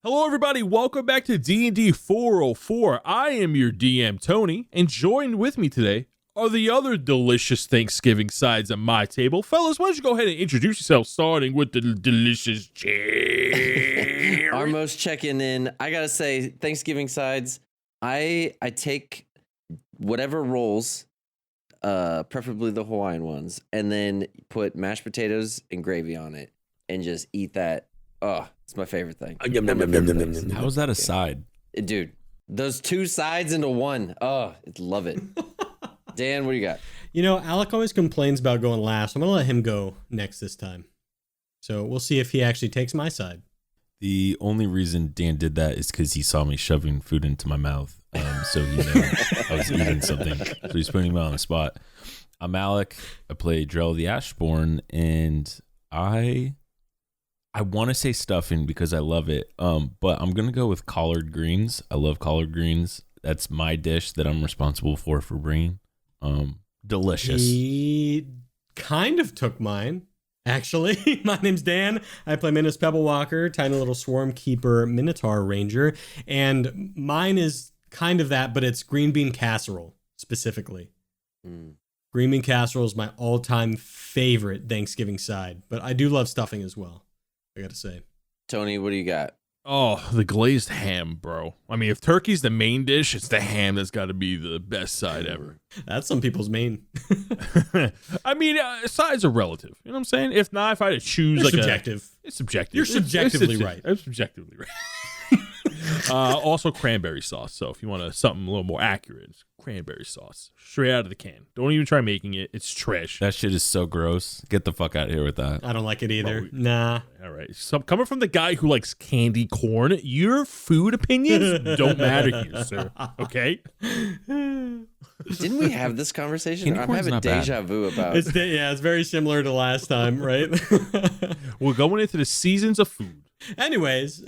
Hello, everybody. Welcome back to DND404. I am your DM, Tony, and joined with me today are the other delicious Thanksgiving sides at my table. Fellas, why don't you go ahead and introduce yourself, starting with the delicious Jerry. Armos checking in. I gotta say, Thanksgiving sides, I take whatever rolls, preferably the Hawaiian ones, and then put mashed potatoes and gravy on it, and just eat that. Oh, it's my favorite thing. How is that a side? Dude, those two sides into one. Oh, I love it. Dan, what do you got? You know, Alec always complains about going last. I'm going to let him go next this time. So we'll see if he actually takes my side. The only reason Dan did that is because he saw me shoving food into my mouth. So he knew I was eating something. So he's putting me on the spot. I'm Alec. I play Drell the Ashborn, and I want to say stuffing because I love it, but I'm going to go with collard greens. I love collard greens. That's my dish that I'm responsible for bringing. Delicious. He kind of took mine, actually. My name's Dan. I play Minos Pebblewalker, tiny little swarm keeper Minotaur Ranger, and mine is kind of that, but it's green bean casserole, specifically. Green bean casserole is my all-time favorite Thanksgiving side, but I do love stuffing as well, I gotta say. Tony, what do you got? Oh, the glazed ham, bro. I mean, if turkey's the main dish, it's the ham that's got to be the best side ever. That's some people's main. I mean, sides are relative. You know what I'm saying? If not, if I had to choose, They're subjective. It's subjective. You're subjectively right. I'm subjectively right. Also, cranberry sauce. So if you want something a little more accurate, it's cranberry sauce straight out of the can. Don't even try making it. It's trash. That shit is so gross. Get the fuck out of here with that. I don't like it either. Nah. All right. So coming from the guy who likes candy corn, your food opinions don't matter here, sir. Okay? Didn't we have this conversation? Candy I'm corn's having not deja bad. vu about It's very similar to last time, right? We're going into the seasons of food. Anyways,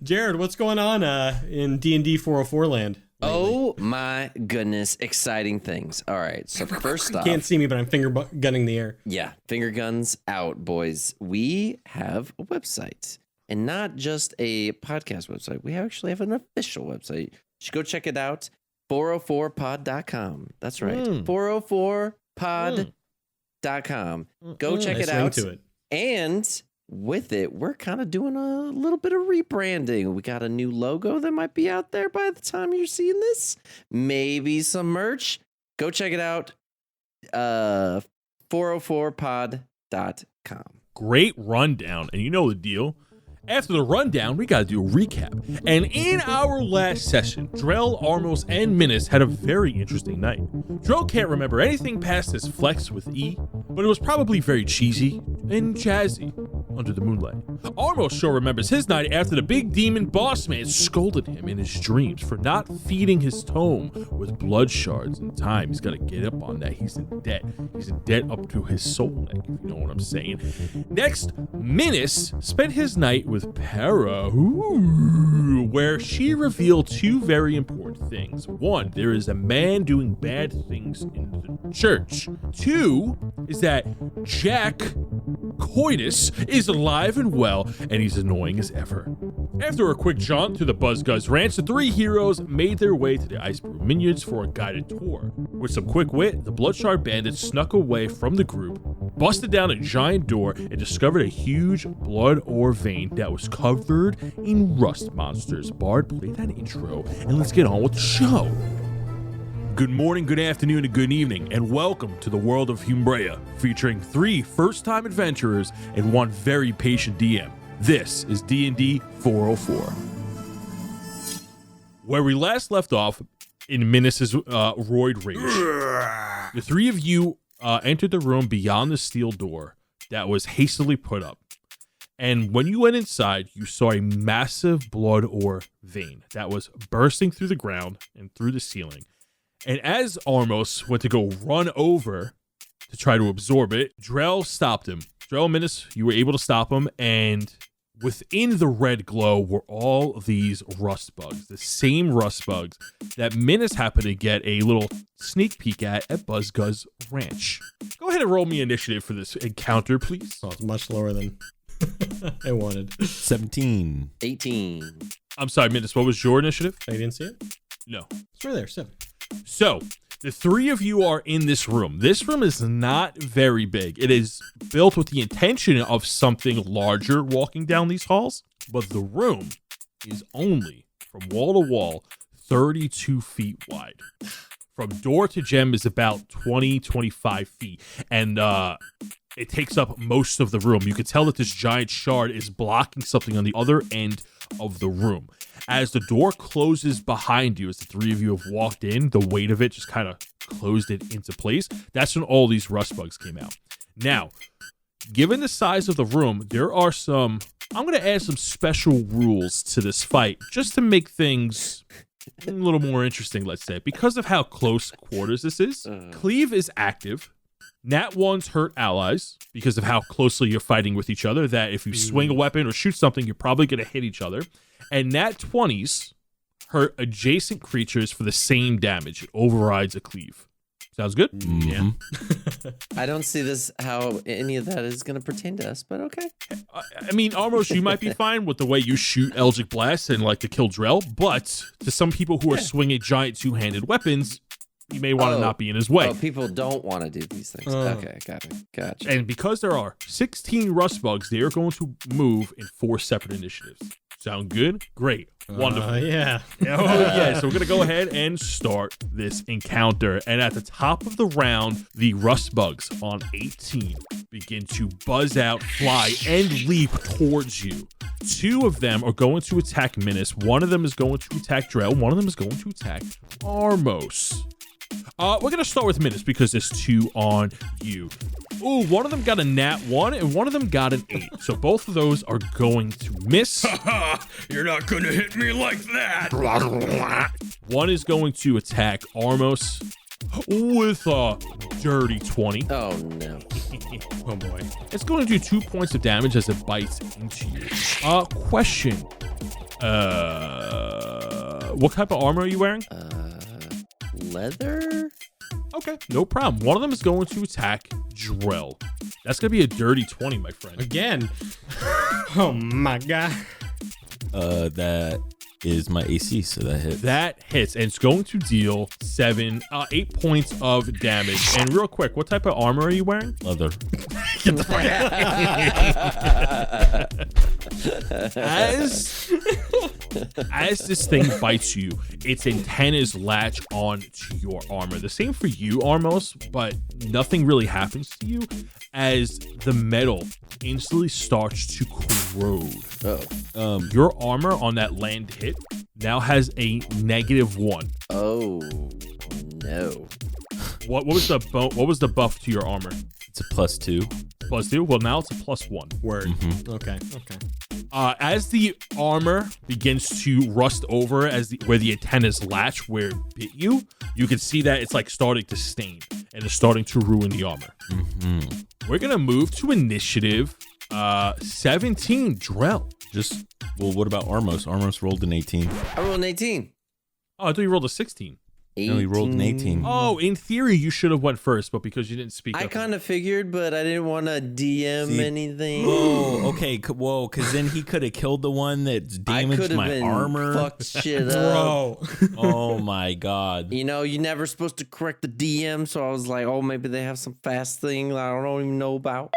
Jared, what's going on in D&D 404 land? Oh my goodness, exciting things. All right, so first off, Can't see me, but I'm finger gunning the air. yeah, finger guns out, boys. We have a website, and not just a podcast website. We actually have an official website. You should go check it out, 404pod.com. That's right, 404pod.com. Go check Nice it link out. to it. And with it, we're kind of doing a little bit of rebranding. We got a new logo that might be out there by the time you're seeing this. Maybe some merch. Go check it out. 404pod.com. Great rundown. And you know the deal. After the rundown, we got to do a recap. And in our last session, Drell, Armos, and Minos had a very interesting night. Drell can't remember anything past his flex with E, but it was probably very cheesy and jazzy under the moonlight. Armos sure remembers his night after the big demon boss man scolded him in his dreams for not feeding his tome with blood shards in time. He's got to get up on that. He's in debt. He's in debt up to his soul neck, if you know what I'm saying. Next, Minos spent his night with Para, where she revealed two very important things. One, there is a man doing bad things in the church. Two is that Jack Coitus is alive and well, and he's annoying as ever. After a quick jaunt to the Buzzguzz Ranch, the three heroes made their way to the Ice Brew Vineyards for a guided tour. With some quick wit, the Bloodshard bandits snuck away from the group, busted down a giant door, and discovered a huge blood ore vein that was covered in rust monsters. Bard, play that intro, and let's get on with the show. Good morning, good afternoon, and good evening, and welcome to the world of Humbrea, featuring 3 first-time adventurers and 1 very patient DM. This is D&D 404. Where we last left off in Minos' roid rage, the 3 of you entered the room beyond the steel door that was hastily put up. And when you went inside, you saw a massive blood ore vein that was bursting through the ground and through the ceiling. And as Armos went to go run over to try to absorb it, Drell stopped him. Drell and Minos, you were able to stop him, and within the red glow were all of these rust bugs, the same rust bugs that Minos happened to get a little sneak peek at Buzzguzz Ranch. Go ahead and roll me initiative for this encounter, please. Oh, it's much lower than I wanted. 17. 18. I'm sorry, Minus, what was your initiative? I didn't see it. No. It's right there. 7. So, the three of you are in this room. This room is not very big. It is built with the intention of something larger walking down these halls, but the room is only, from wall to wall, 32 feet wide. From door to gem is about 20, 25 feet, and it takes up most of the room. You can tell that this giant shard is blocking something on the other end of the room. As the door closes behind you, as the three of you have walked in, the weight of it just kind of closed it into place. That's when all these rust bugs came out. Now, given the size of the room, there are some, I'm going to add some special rules to this fight just to make things a little more interesting, let's say. Because of how close quarters this is, Cleave is active. Nat 1s hurt allies because of how closely you're fighting with each other, that if you swing a weapon or shoot something, you're probably going to hit each other. And Nat 20s hurt adjacent creatures for the same damage. It overrides a Cleave. Sounds good? Mm-hmm. Yeah. I don't see this how any of that is going to pertain to us, but okay. I mean, Armos, you might be fine with the way you shoot Eldritch Blast and like to kill Drell, but to some people who are swinging giant two-handed weapons, you may want to not be in his way. Oh, people don't want to do these things. Okay, got it. Gotcha. And because there are 16 rust bugs, they are going to move in 4 separate initiatives. Sound good? Great. Wonderful. Yeah. Oh, yeah. So we're going to go ahead and start this encounter. And at the top of the round, the rust bugs on 18 begin to buzz out, fly, and leap towards you. 2 of them are going to attack Minus. 1 of them is going to attack Drell. 1 of them is going to attack Armos. We're going to start with Minus because there's 2 on you. Ooh, 1 of them got a nat 1 and 1 of them got an 8. So both of those are going to miss. You're not going to hit me like that. 1 is going to attack Armos with a dirty 20. Oh, no. Oh, boy. It's going to do 2 points of damage as it bites into you. Question. What type of armor are you wearing? Leather? Okay, no problem. 1 of them is going to attack Drell. That's going to be a dirty 20, my friend. Again. Oh, my God. That is my AC, so that hits. That hits, and it's going to deal 8 points of damage. And real quick, what type of armor are you wearing? Leather. Get the fuck out. As this thing bites you, its antennas latch on to your armor. The same for you, Armos, but nothing really happens to you as the metal instantly starts to corrode. Your armor on that land hit now has a -1. Oh, no. What was the buff to your armor? It's a +2. +2? Well, now it's a +1. Word. Mm-hmm. Okay. As the armor begins to rust over, where the antennas latch where it bit you, you can see that it's like starting to stain and it's starting to ruin the armor. Mm-hmm. We're gonna move to initiative 17, Drell. What about Armos? Armos rolled an 18. I rolled an 18. Oh, I thought you rolled a 16. No, he rolled an 18. Oh, in theory, you should have went first, but because you didn't speak I up. kind of figured, but I didn't want to DM anything. Oh, okay. Whoa, because then he could have killed the one that's damaged my armor. Fucked shit up. Bro. Oh my God. You know, you're never supposed to correct the DM, so I was like, oh, maybe they have some fast thing that I don't even know about.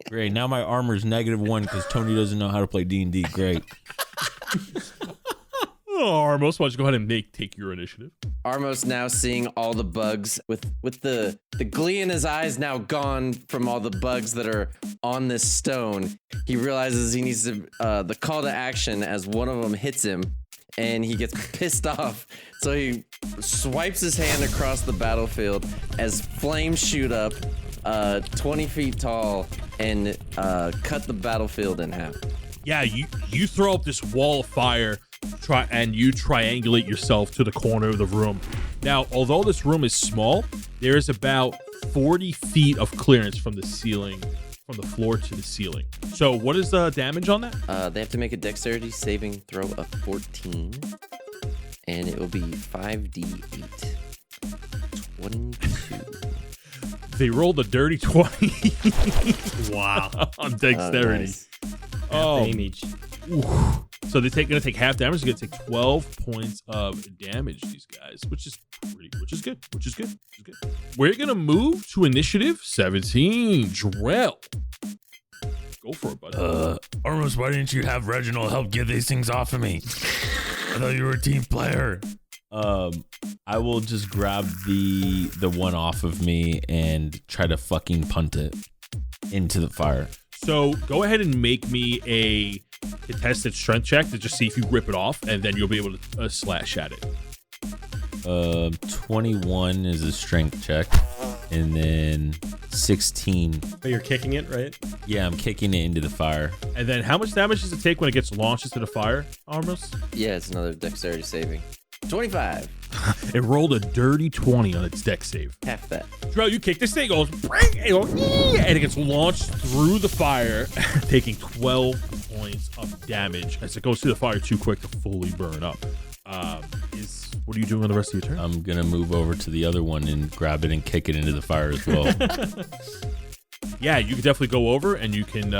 Great. Now my armor's -1 because Tony doesn't know how to play D&D. Great. Oh, Armos, why don't you go ahead and take your initiative? Armos now seeing all the bugs with the glee in his eyes now gone from all the bugs that are on this stone. He realizes he needs to the call to action as one of them hits him and he gets pissed off. So he swipes his hand across the battlefield as flames shoot up 20 feet tall and cut the battlefield in half. Yeah, you throw up this wall of fire, and you triangulate yourself to the corner of the room. Now, although this room is small, there is about 40 feet of clearance from the ceiling, from the floor to the ceiling. So what is the damage on that? They have to make a dexterity saving throw of 14, and it will be 5d8. 22. They rolled a dirty 20 Wow. on dexterity. Nice. Oh, Damage. oof. So they're gonna take half damage. They're gonna take 12 points of damage. These guys, which is good. We're gonna move to initiative 17. Drell, go for it, buddy. Armos, why didn't you have Reginald help get these things off of me? I thought you were a team player. I will just grab the one off of me and try to fucking punt it into the fire. So go ahead and make me a contested strength check to just see if you rip it off, and then you'll be able to slash at it. 21 is a strength check, and then 16. But you're kicking it, right? Yeah, I'm kicking it into the fire. And then how much damage does it take when it gets launched into the fire, Armos? Yeah, it's another dexterity saving. 25. It rolled a dirty 20 on its dex save. Half that. Drell, you kick this thing, it goes, "Bring!" and it goes, "Ee!" and it gets launched through the fire, taking 12 points of damage as it goes through the fire too quick to fully burn up. What are you doing on the rest of your turn? I'm gonna move over to the other one and grab it and kick it into the fire as well. Yeah, you can definitely go over and you can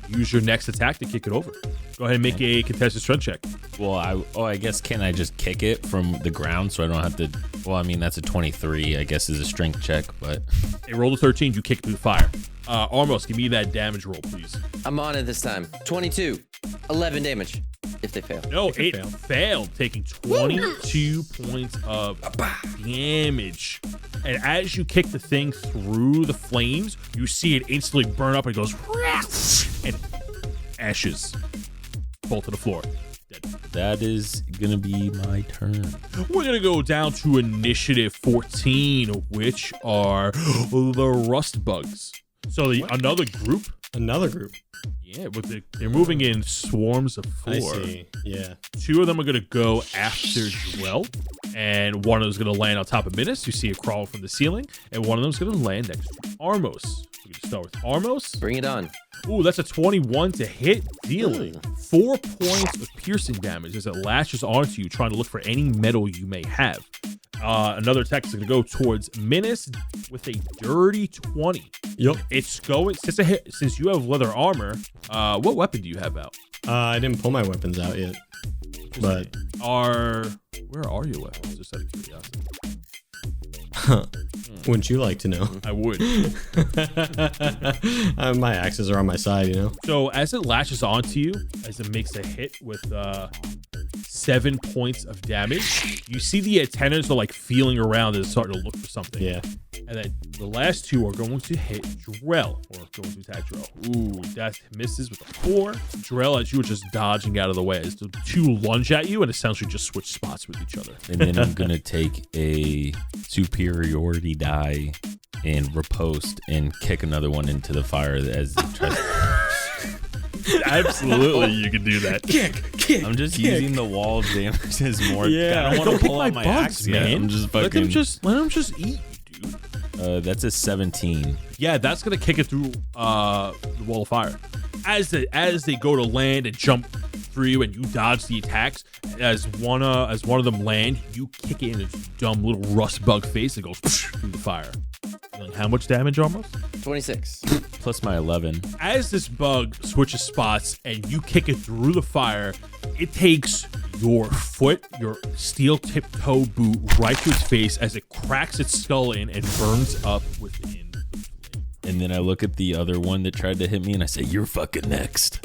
use your next attack to kick it over. Go ahead and make a contested strength check. Well, I guess can I just kick it from the ground so I don't have to? Well, I mean that's a 23. I guess is a strength check, but It rolled a 13. You kick through the fire. Armos, give me that damage roll, please. I'm on it this time. 22. 11 damage. If they fail. No, It it failed. failed, taking 22 points of damage. And as you kick the thing through the flames, you see it instantly burn up and it goes and ashes fall to the floor. Dead. that is gonna be my turn. We're gonna go down to initiative 14, which are the rust bugs. So another group. Another group. Yeah, but they're moving in swarms of 4. I see. Yeah. 2 of them are going to go after Joel, and one of them is going to land on top of Minas. You see it crawl from the ceiling, and one of them is going to land next to Armos. We're going to start with Armos. Bring it on. Ooh, that's a 21 to hit, dealing 4 points of piercing damage as it lashes onto you, trying to look for any metal you may have. Another attack is going to go towards Minas with a dirty 20. Yep. It's going since you have leather armor. What weapon do you have out? I didn't pull my weapons out yet. But Where are your weapons? Just out of curiosity. wouldn't you like to know? I would. My axes are on my side, you know? So as it lashes onto you, as it makes a hit with 7 points of damage, you see the antennas are like feeling around and starting to look for something. Yeah. And then the last 2 are going to hit Drell, or going to attack Drell. Ooh, that misses with a 4. Drell, as you were just dodging out of the way, as the 2 lunge at you and essentially just switch spots with each other. And then I'm gonna take a superiority die and riposte and kick another one into the fire as it tries. Absolutely, you can do that. Kick. I'm just using the wall damage as more. Yeah. I don't want to pull hit out my bugs, axe, man. I'm just Let fucking. them just eat you, dude. That's a 17. Yeah, that's gonna kick it through the wall of fire. As they go to land and jump through you, and you dodge the attacks, as one of them land, you kick it in its dumb little rust bug face. It goes through the fire. Dealing how much damage almost? 26. Plus my 11. As this bug switches spots and you kick it through the fire, it takes your foot, your steel tip toe boot, right to its face as it cracks its skull in and burns up within. And then I look at the other one that tried to hit me and I say, "You're fucking next."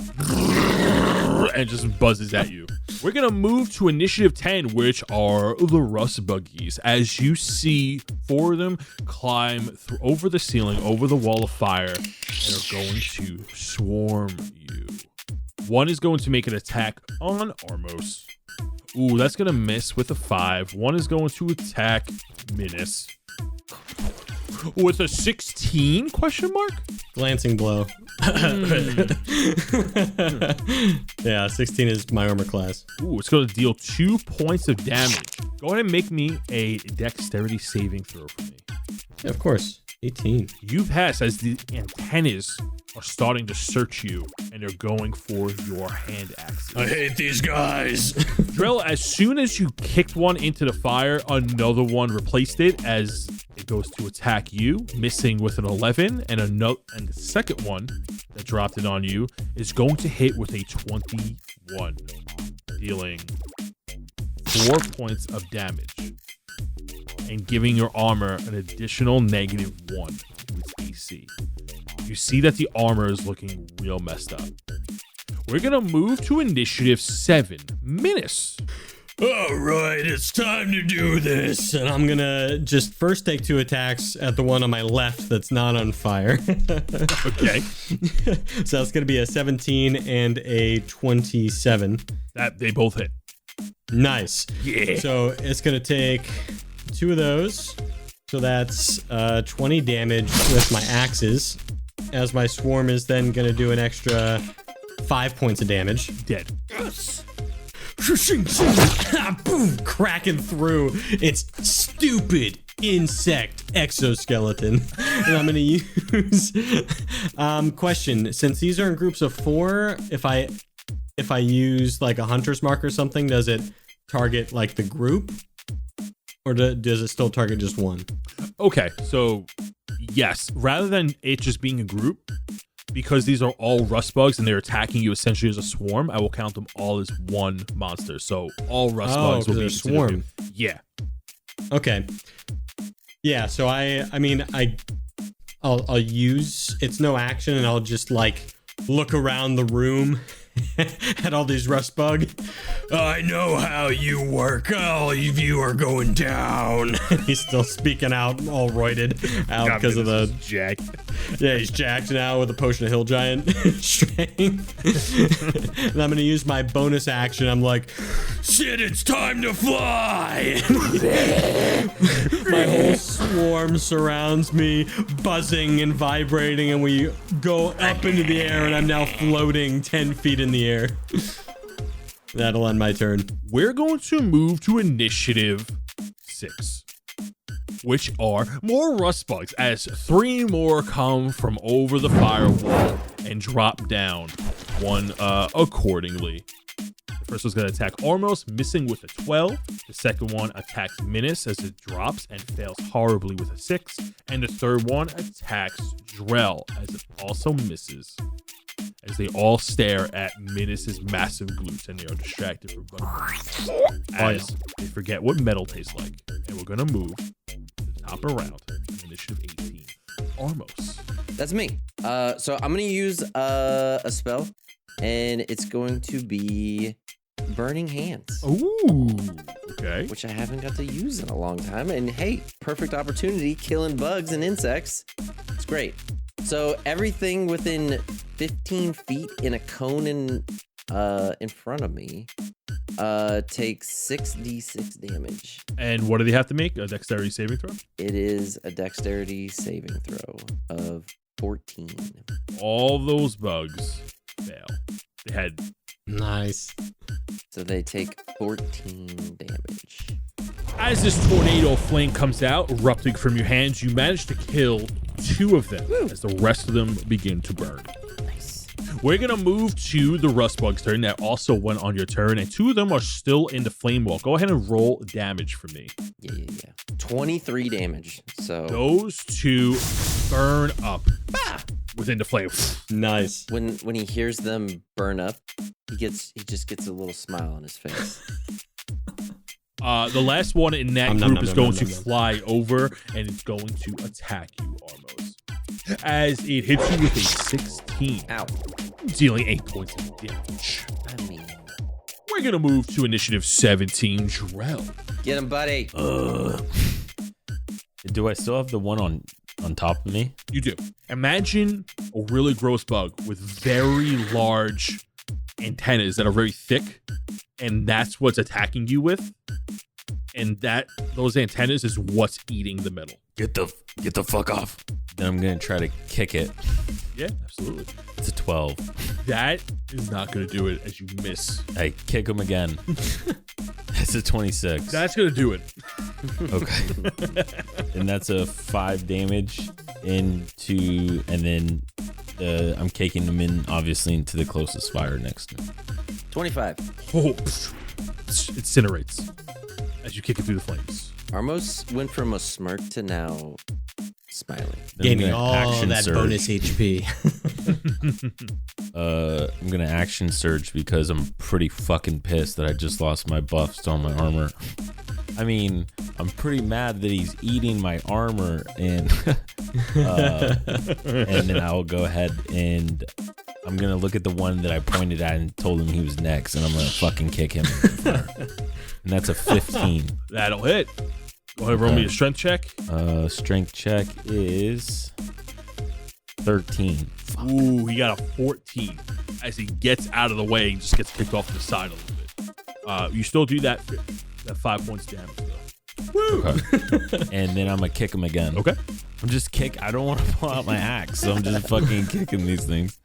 And just buzzes at you. We're gonna move to initiative 10, which are the rust buggies. As you see 4 of them climb over the ceiling, over the wall of fire, and are going to swarm you. One is going to make an attack on Armos. Ooh, that's gonna miss with a 5. One is going to attack Minas with a 16 question mark. Glancing blow. Yeah, 16 is my armor class. Ooh, it's going to deal 2 points of damage. Go ahead and make me a dexterity saving throw for me. Yeah, of course. 18. You pass as the antennas are starting to search you, and they're going for your hand axes. I hate these guys. Drell, as soon as you kicked one into the fire, another one replaced it as it goes to attack you, missing with an 11, and the second one that dropped it on you is going to hit with a 21, dealing 4 points of damage and giving your armor an additional -1 to its AC. You see that the armor is looking real messed up. We're gonna move to initiative 7. Minus. All right, it's time to do this. And I'm gonna just first take 2 attacks at the one on my left that's not on fire. Okay. So that's gonna be a 17 and a 27. That they both hit. Nice. Yeah. So it's gonna take 2 of those. So that's 20 damage with my axes. As my swarm is then gonna do an extra 5 points of damage. Dead. Yes. Boom, cracking through its stupid insect exoskeleton. And I'm gonna use question, since these are in groups of 4, if I use like a hunter's mark or something, does it target like the group, or does it still target just one? Okay, so yes, rather than it just being a group, because these are all rust bugs and they're attacking you essentially as a swarm, I will count them all as one monster. So all rust bugs will be a swarm. Yeah. Okay. Yeah. So I'll use, it's no action, and I'll just like look around the room at all these rust bug. I know how you work. All of you are going down. He's still speaking out, all roided out because of the jack. Yeah, he's jacked now with a potion of hill giant strength. And I'm gonna use my bonus action. I'm like, shit, it's time to fly. My whole swarm surrounds me, buzzing and vibrating, and we go up into the air, and I'm now floating 10 feet in the air. That'll end my turn. We're going to move to initiative 6, which are more rust bugs, as 3 more come from over the firewall and drop down, one accordingly. The first one's going to attack Ormos, missing with a 12. The second one attacks Minas as it drops and fails horribly with a 6. And the third one attacks Drell as it also misses, as they all stare at Minas' massive glutes and they are distracted for as they forget what metal tastes like. And we're going to move to the top of round, initiative 18. Ormos. That's me. So I'm gonna use a spell, and it's going to be Burning Hands. Ooh, okay. Which I haven't got to use in a long time. And hey, perfect opportunity, killing bugs and insects. It's great. So everything within 15 feet in a cone in front of me takes 6d6 damage. And what do they have to make? A dexterity saving throw? It is a dexterity saving throw of 14. All those bugs fail. They had... Nice. So they take 14 damage. As this tornado flame comes out, erupting from your hands, you manage to kill 2 of them as the rest of them begin to burn. Nice. We're going to move to the rust bug's turn. That also went on your turn, and 2 of them are still in the flame wall. Go ahead and roll damage for me. Yeah. 23 damage. So Those 2 burn up within the flame. Nice. when he hears them burn up, he just gets a little smile on his face. The last one in that group is going to fly over, and it's going to attack you almost. As it hits you with a 16. Ow. Dealing 8 points of damage. I mean, We're going to move to initiative 17, Drell. get him, buddy. Do I still have the one on top of me? You do. Imagine a really gross bug with very large antennas that are very thick, and that's what's attacking you with. And those antennas is what's eating the metal. Get the fuck off. Then I'm gonna try to kick it. Yeah, absolutely. It's a 12. That is not going to do it as you miss. I kick him again. It's a 26. That's going to do it. Okay. And that's a 5 damage into, and then I'm kicking him in, obviously, into the closest fire next to him. 25. Oh, incinerates as you kick it through the flames. Armos went from a smirk to now smiling. Then Gaining I'm gonna all action that surge. bonus HP. I'm gonna action surge because I'm pretty fucking pissed that I just lost my buffs to all my armor. I mean, I'm pretty mad that he's eating my armor, and then I'll go ahead and I'm gonna look at the one that I pointed at and told him he was next, and I'm gonna fucking kick him. And that's a 15. That'll hit. Go ahead, roll me a strength check. Strength check is 13. Ooh, he got a 14. As he gets out of the way, he just gets kicked off to the side a little bit. You still do that 5 points damage though. Woo! Okay. And then I'm gonna kick him again. Okay. I'm just I don't want to pull out my axe, so I'm just fucking kicking these things.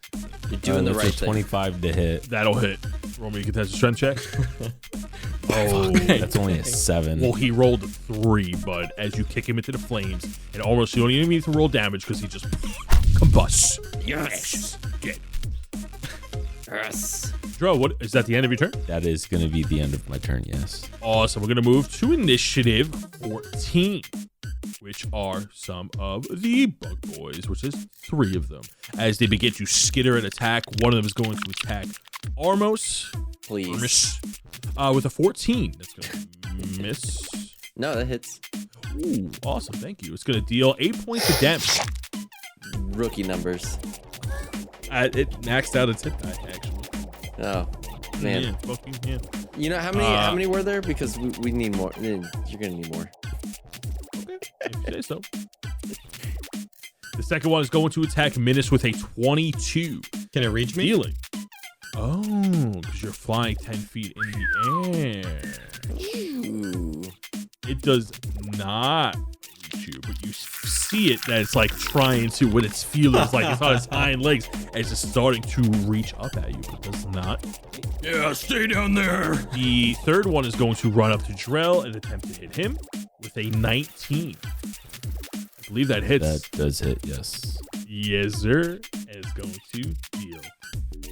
You're doing the That's right a thing. 25 to hit. That'll hit. Roll me a contested strength check. Oh, That's only a 7. well, he rolled a 3, but as you kick him into the flames, and almost you don't even need to roll damage because he just combusts. Yes. Dead. Yes. Dro, what is that? The end of your turn? That is gonna be the end of my turn. Yes. Awesome. We're gonna move to initiative 14, which are some of the bug boys, which is 3 of them. As they begin to skitter and attack, one of them is going to attack Armos. Please. Miss. With a 14. That's gonna miss. No, that hits. Ooh, awesome. Thank you. It's gonna deal 8 points of damage. Rookie numbers. It maxed out its hit die, actually. Oh, man. Yeah, fucking yeah. You know how many were there? Because we need more. You're gonna need more. Okay, if you say so. The second one is going to attack Menace with a 22. Can it reach me? Dealing. Oh, because you're flying 10 feet in the air. Ooh. It does not reach you, but you see it that it's like trying to, with its feelers, like it's on its hind legs, and it's just starting to reach up at you, but does not. Yeah, stay down there. The third one is going to run up to Drell and attempt to hit him with a 19. I believe that hits. That does hit. Yes. Yes, sir. And it's going to deal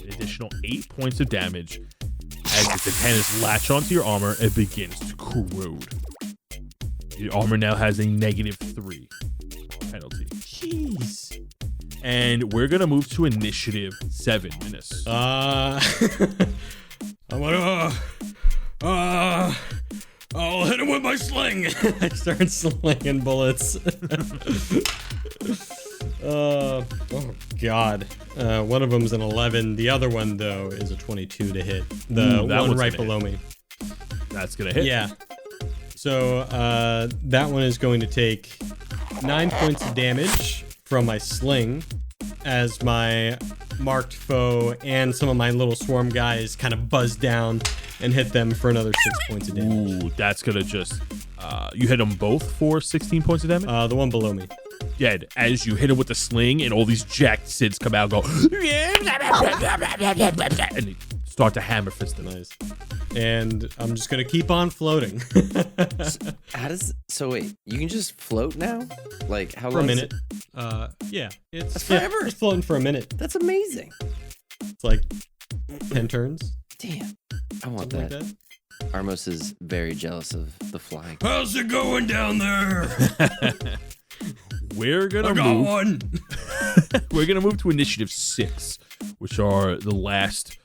an additional 8 points of damage as its antennas latch onto your armor and begins to corrode. Your armor now has a -3 penalty. Jeez. And we're gonna move to initiative 7 minutes. I want to. I'll hit him with my sling. I start slinging bullets. Oh God. One of them's an 11. The other one though is a 22 to hit. The Ooh, that one one's right gonna below me. That's gonna hit. Yeah. So that one is going to take 9 points of damage from my sling as my marked foe and some of my little swarm guys kind of buzz down and hit them for another 6 points of damage. Ooh, that's gonna just. You hit them both for 16 points of damage. The one below me. Dead as you hit him with the sling, and all these jacked Sids come out and go, and they start to hammer fist him. Nice. And I'm just gonna keep on floating How does? So wait, you can just float now? Like how for a long? minute. Yeah, it's That's forever. Just floating for a minute. That's amazing. It's like 10 turns. Damn, I want Something that. like that. Armos is very jealous of the flying. How's it going down there? We're gonna I got move. one. We're gonna move to initiative 6, which are the last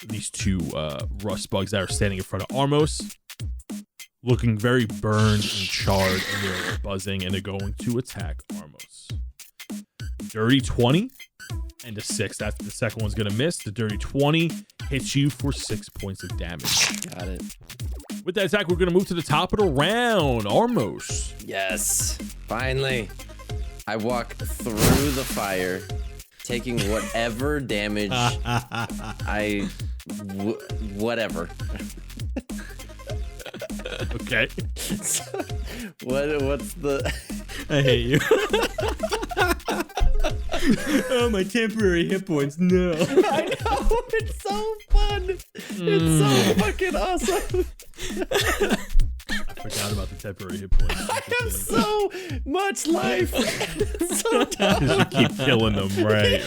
these 2 rust bugs that are standing in front of Armos, looking very burned and charred, and they're buzzing, and they're going to attack Armos. Dirty 20 and a 6. That's the second one's gonna miss. The dirty 20 hits you for 6 points of damage. Got it. With that attack, we're gonna move to the top of the round. Armos. Yes, finally. I walk through the fire, taking whatever damage whatever. Okay. What's the? I hate you. Oh, my temporary hit points. No. I know, it's so fun. It's so fucking awesome. I forgot about the temporary hit points. I have so much life. It's so dumb. You keep killing them. Right.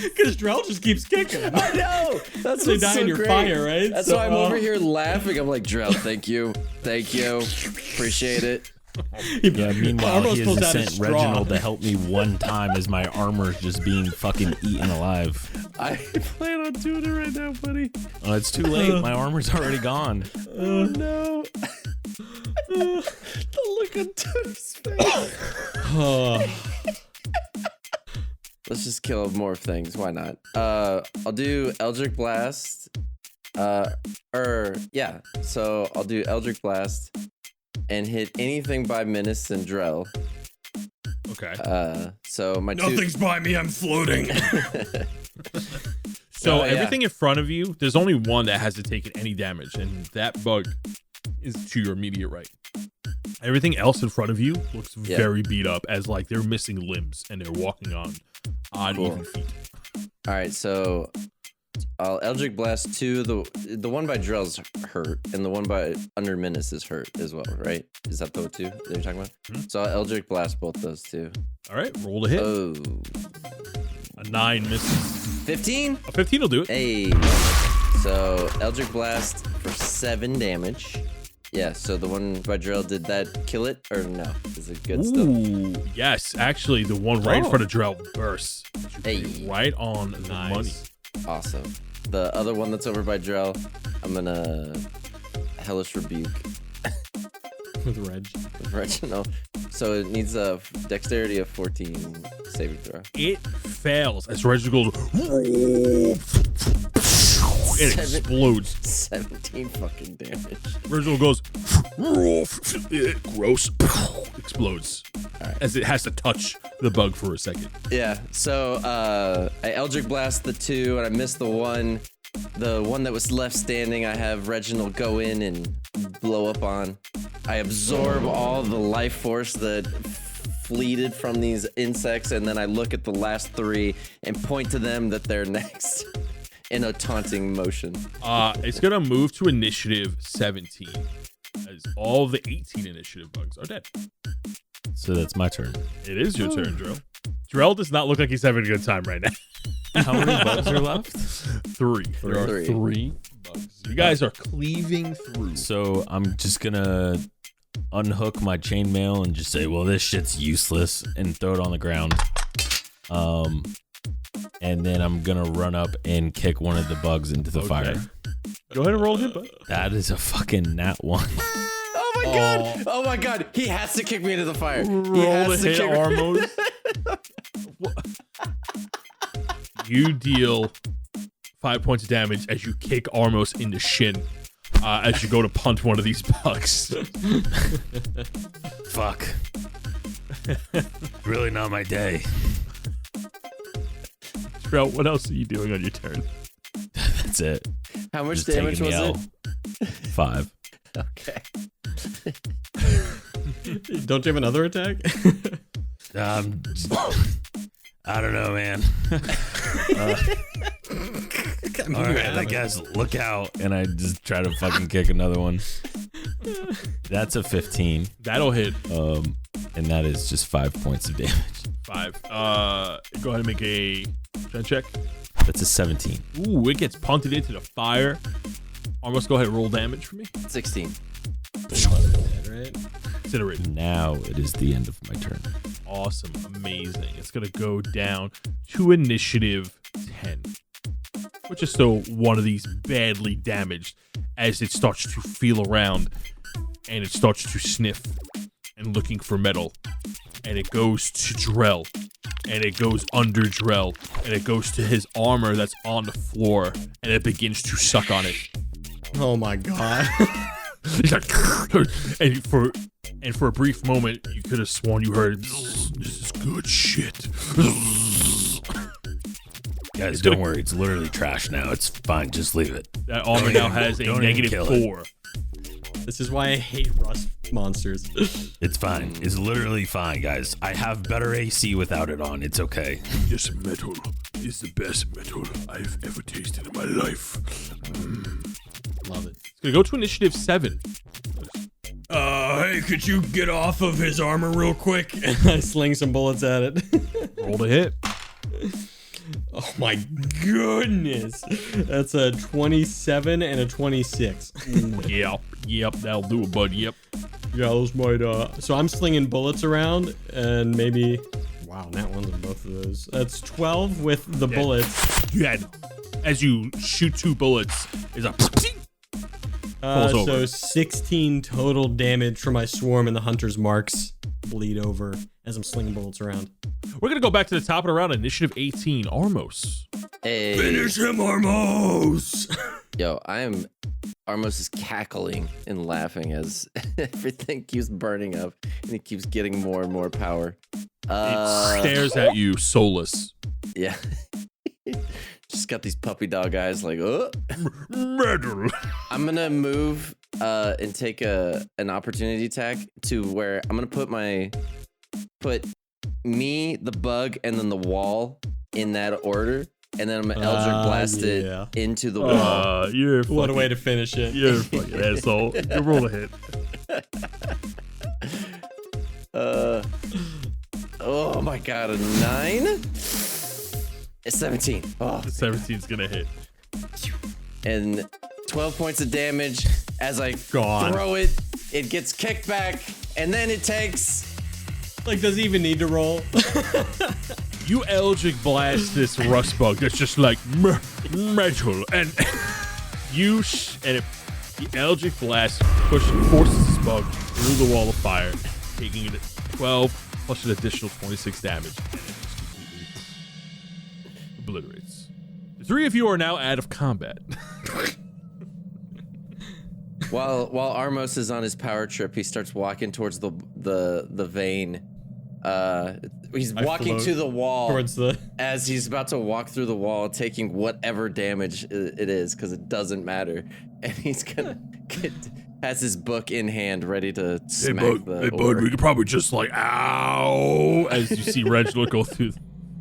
Because Drell just keeps kicking him. I know. That's They what's die so in your great. fire, right? That's So, why I'm over here laughing. I'm like, Drell, thank you. Appreciate it. Yeah, meanwhile, Armo's he pulls has out his sent straw. Reginald to help me one time as my armor's just being fucking eaten alive. I plan on doing it right now, buddy. Oh, it's too late. My armor's already gone. Oh no. The look on Toad's face. Oh. Let's just kill more things. Why not? I'll do Eldritch Blast. So I'll do Eldritch Blast and hit anything by Menace and Drell. Okay. So my Nothing's by me, I'm floating. So yeah. everything in front of you, there's only one that hasn't taken any damage, and that bug is to your immediate right. Everything else in front of you looks very beat up, as like they're missing limbs and they're walking on odd even feet. All right, so I'll Eldritch Blast 2. The one by Drell's hurt, and the one by Under Menace is hurt as well, right? Is that the two that you're talking about? So I'll Eldritch Blast both those two. All right, roll to hit. Oh, A 9 misses. 15? A 15 will do it. Hey. So Eldritch Blast for 7 damage. Yeah, so the one by Drell, did that kill it or no? Is it good still? Ooh, yes. Actually, the one right in front of Drell bursts. Hey. Right on the money. Awesome. The other one that's over by Drell, I'm gonna Hellish Rebuke. With Reg. Reginald. So it needs a dexterity of 14 saving throw. It fails as Reginald goes. It explodes. 17 fucking damage. Reginald goes. Gross. Explodes. As it has to touch the bug for a second. Yeah. So I Eldritch Blast the 2 and I missed the one. The one that was left standing, I have Reginald go in and blow up on. I absorb all the life force that fleeted from these insects, and then I look at the last 3 and point to them that they're next in a taunting motion. It's gonna move to initiative 17, as all the 18 initiative bugs are dead. So that's my turn. It is your turn, Drell. Drell does not look like he's having a good time right now. How many bugs are left? 3. There are 3. 3 bugs. You guys are cleaving through. So I'm just gonna unhook my chainmail and just say, well, this shit's useless, and throw it on the ground. And then I'm gonna run up and kick one of the bugs into the fire. Go ahead and roll hit, bud. That is a fucking nat 1. Oh my god! Oh my god! He has to kick me into the fire. He Roll has to to hit kick Armos. You deal 5 points of damage as you kick Armos in the shin as you go to punt one of these bugs. Fuck. Really not my day. Drell, what else are you doing on your turn? That's it. How much Just damage taking was the it? L. 5. Okay. Don't you have another attack? I don't know, man. All right, I guess look out. And I just try to fucking kick another one. That's a 15. That'll hit. And that is just 5 points of damage. 5. Go ahead and make a strength check. That's a 17. Ooh, it gets punted into the fire. Armos, go ahead and roll damage for me. 16. Right? Consider it. Now it is the end of my turn. Awesome. Amazing. It's going to go down to initiative 10. Which is still one of these badly damaged as it starts to feel around and it starts to sniff and looking for metal. And it goes to Drell. And it goes under Drell. And it goes to his armor that's on the floor. And it begins to suck on it. Oh my god. He's like, and for a brief moment, you could have sworn you heard, this is good shit. Guys, don't worry. It's literally trash now. It's fine. Just leave it. That armor now has a Don't even negative kill it. 4. This is why I hate rust monsters. It's fine. It's literally fine, guys. I have better AC without it on. It's okay. This metal is the best metal I've ever tasted in my life. Love it. It's gonna go to initiative 7. Hey, could you get off of his armor real quick? And I sling some bullets at it. Roll to hit. Oh my goodness. That's a 27 and a 26. Yeah. Yep. That'll do it, bud. Yep. Yeah, those might, so I'm slinging bullets around and maybe, wow, that one's on both of those. That's 12 with the bullets. You had, as you shoot 2 bullets, is a falls So over. 16 total damage from my swarm and the hunter's marks bleed over as I'm slinging bullets around. We're going to go back to the top of the round. Initiative 18, Armos. Hey. Finish him, Armos! Yo, Armos is cackling and laughing as everything keeps burning up and he keeps getting more and more power. It stares at you, soulless. Yeah. Just got these puppy dog eyes like, oh. Medal. I'm going to move and take an opportunity attack to where I'm going to put me, the bug, and then the wall in that order. And then I'm going to Eldritch Blast it into the wall. You're What a way to finish it. You're a fucking asshole. You roll a hit. Oh my god, a 9? It's 17. Oh. 17's gonna hit. And 12 points of damage as I Gone. throw it. It gets kicked back, and then it takes... Like, does he even need to roll? You Eldritch Blast this rust bug that's just like metal, and the Eldritch Blast forces this bug through the wall of fire, taking it at 12 plus an additional 26 damage. And it just completely obliterates. The 3 of you are now out of combat. While Armos is on his power trip, he starts walking towards the vein. He's walking to the wall towards the... as he's about to walk through the wall, taking whatever damage it is, because it doesn't matter. And he's gonna has his book in hand, ready to smack the bud, we could probably just like, ow, as you see Reginald go through.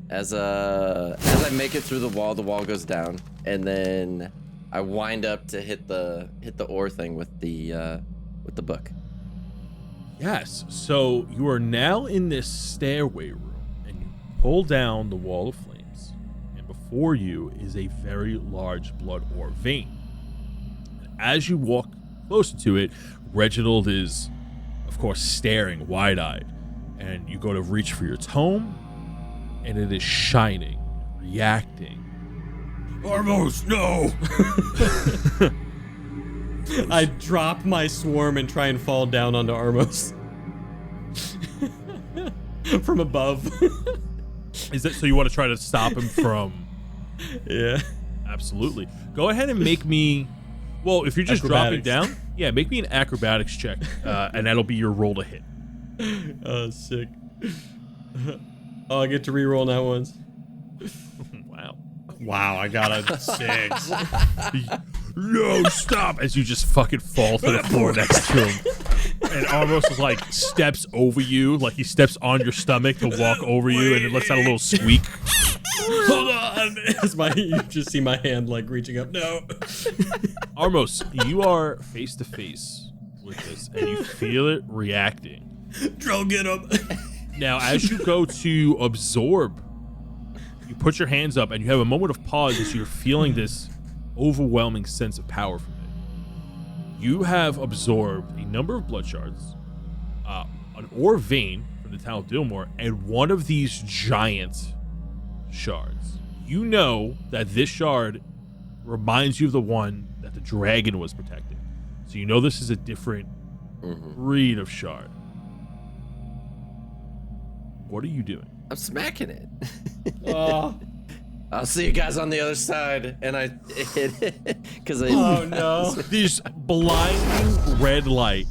As I make it through the wall goes down, and then I wind up to hit the ore thing with the book. Yes, so you are now in this stairway room, and you pull down the wall of flames, and before you is a very large blood ore vein. And as you walk closer to it, Reginald is, of course, staring wide-eyed, and you go to reach for your tome, and it is shining, reacting. Armos, no! I drop my swarm and try and fall down onto Armos. From above. Is that so? You want to try to stop him from? Yeah. Absolutely. Go ahead and make me. Well, if you're just dropping down, yeah, make me an acrobatics check, and that'll be your roll to hit. Oh, sick. Oh, I get to reroll that once. Wow. Wow, I got a 6. No, stop! As you just fucking fall to the floor next to him. And Armos is like steps over you, like he steps on your stomach to walk over you, and it lets out a little squeak. Hold on! You just see my hand like reaching up. No. Armos, you are face to face with this, and you feel it reacting. Drill, get him. Now, as you go to absorb, you put your hands up, and you have a moment of pause as you're feeling this overwhelming sense of power from it. You have absorbed a number of blood shards, an ore vein from the town of Dillmore, and one of these giant shards. You know that this shard reminds you of the one that the dragon was protecting. So you know this is a different breed of shard. What are you doing? I'm smacking it. Oh. I'll see you guys on the other side, and I hit it because I. Oh no! This blinding red light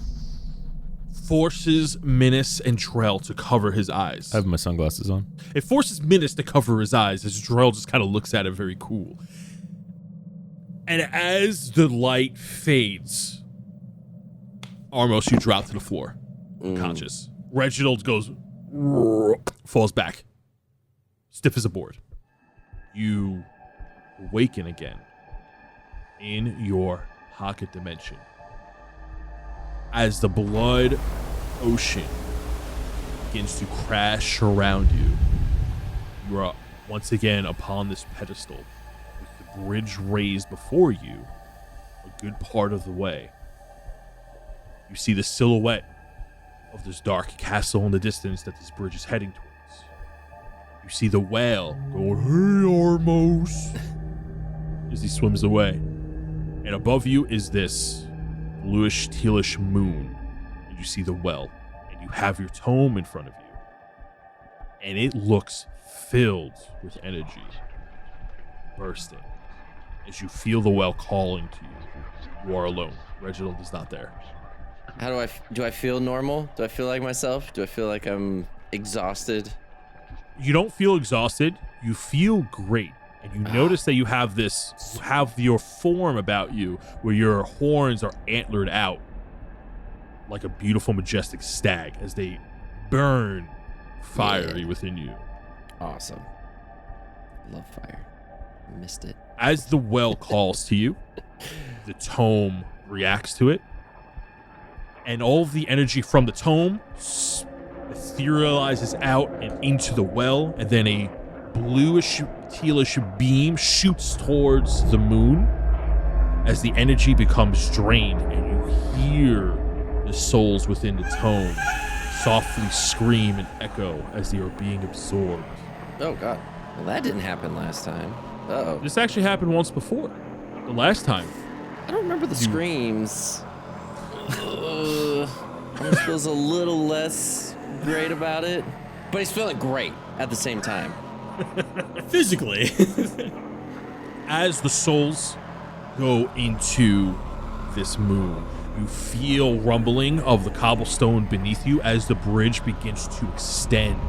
forces Minus and Drell to cover his eyes. I have my sunglasses on. It forces Minus to cover his eyes as Drell just kind of looks at it very cool. And as the light fades, Armos, you drop to the floor, unconscious. Reginald goes, falls back, stiff as a board. You awaken again in your pocket dimension as the blood ocean begins to crash around you. You are once again upon this pedestal, with the bridge raised before you, a good part of the way. You see the silhouette of this dark castle in the distance that this bridge is heading towards. You see the whale going, "Hey, Armos," as he swims away. And above you is this bluish, tealish moon. And you see the well, and you have your tome in front of you. And it looks filled with energy, bursting, as you feel the well calling to you. You are alone. Reginald is not there. How do I feel normal? Do I feel like myself? Do I feel like I'm exhausted? You don't feel exhausted. You feel great. And you notice that you have your form about you where your horns are antlered out like a beautiful, majestic stag as they burn fiery within you. Awesome. Love fire. Missed it. As the well calls to you, the tome reacts to it. And all of the energy from the tome etherealizes out and into the well, and then a bluish, tealish beam shoots towards the moon as the energy becomes drained, and you hear the souls within the tome softly scream and echo as they are being absorbed. Oh, God. Well, that didn't happen last time. Uh-oh. This actually happened once before. The last time. I don't remember the screams. Almost feels a little less great about it, but he's feeling great at the same time. Physically. As the souls go into this moon, you feel rumbling of the cobblestone beneath you as the bridge begins to extend,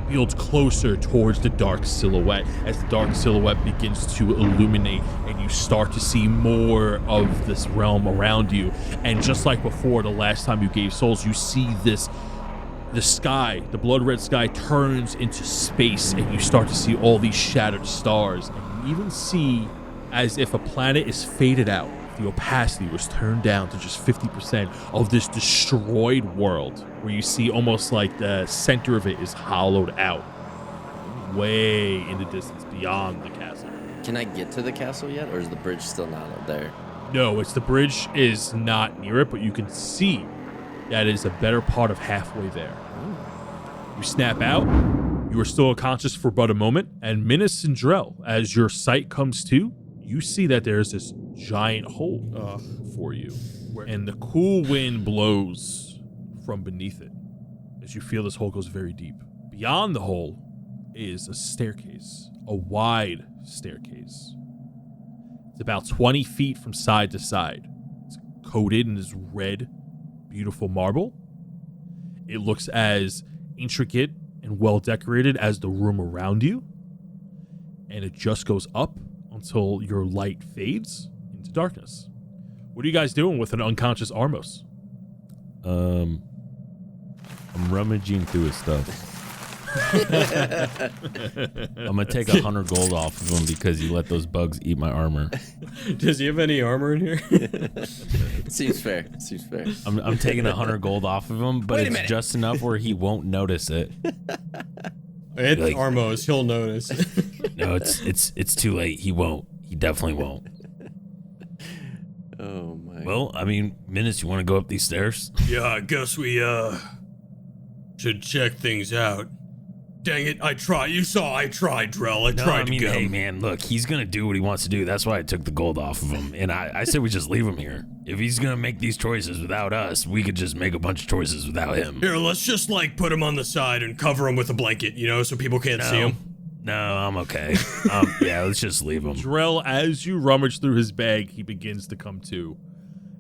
builds closer towards the dark silhouette, as the dark silhouette begins to illuminate, and you start to see more of this realm around you. And just like before, the last time you gave souls, you see the sky, the blood red sky, turns into space, and you start to see all these shattered stars. And you even see as if a planet is faded out. The opacity was turned down to just 50% of this destroyed world, where you see almost like the center of it is hollowed out way in the distance beyond the castle. Can I get to the castle yet, or is the bridge still not up there? No, the bridge is not near it, but you can see that is a better part of halfway there. You snap out. You are still unconscious for but a moment, and Minas and Drell, as your sight comes to, you see that there's this giant hole for you, and the cool wind blows from beneath it as you feel this hole goes very deep. Beyond the hole is a staircase, a wide staircase. It's about 20 feet from side to side. It's coated in this red, beautiful marble. It looks as intricate and well decorated as the room around you, and it just goes up until your light fades into darkness. What are you guys doing with an unconscious Armos? I'm rummaging through his stuff. I'm gonna take 100 gold off of him because he let those bugs eat my armor. Does he have any armor in here? Seems fair. Seems fair. I'm taking 100 gold off of him, but it's just enough where he won't notice it. It's Like- Armos. He'll notice. No, it's too late. He won't. He definitely won't. Oh my. Well, I mean, Minus, you want to go up these stairs? Yeah, I guess we should check things out. Dang it, I tried. You saw I tried, Drell. I tried to get hey him. man, look, he's gonna do what he wants to do. That's why I took the gold off of him. And I said we just leave him here. If he's gonna make these choices without us, we could just make a bunch of choices without him. Here, let's just like put him on the side and cover him with a blanket, you know, so people can't see him. No, I'm okay. Yeah, let's just leave him. Drell, as you rummage through his bag, he begins to come to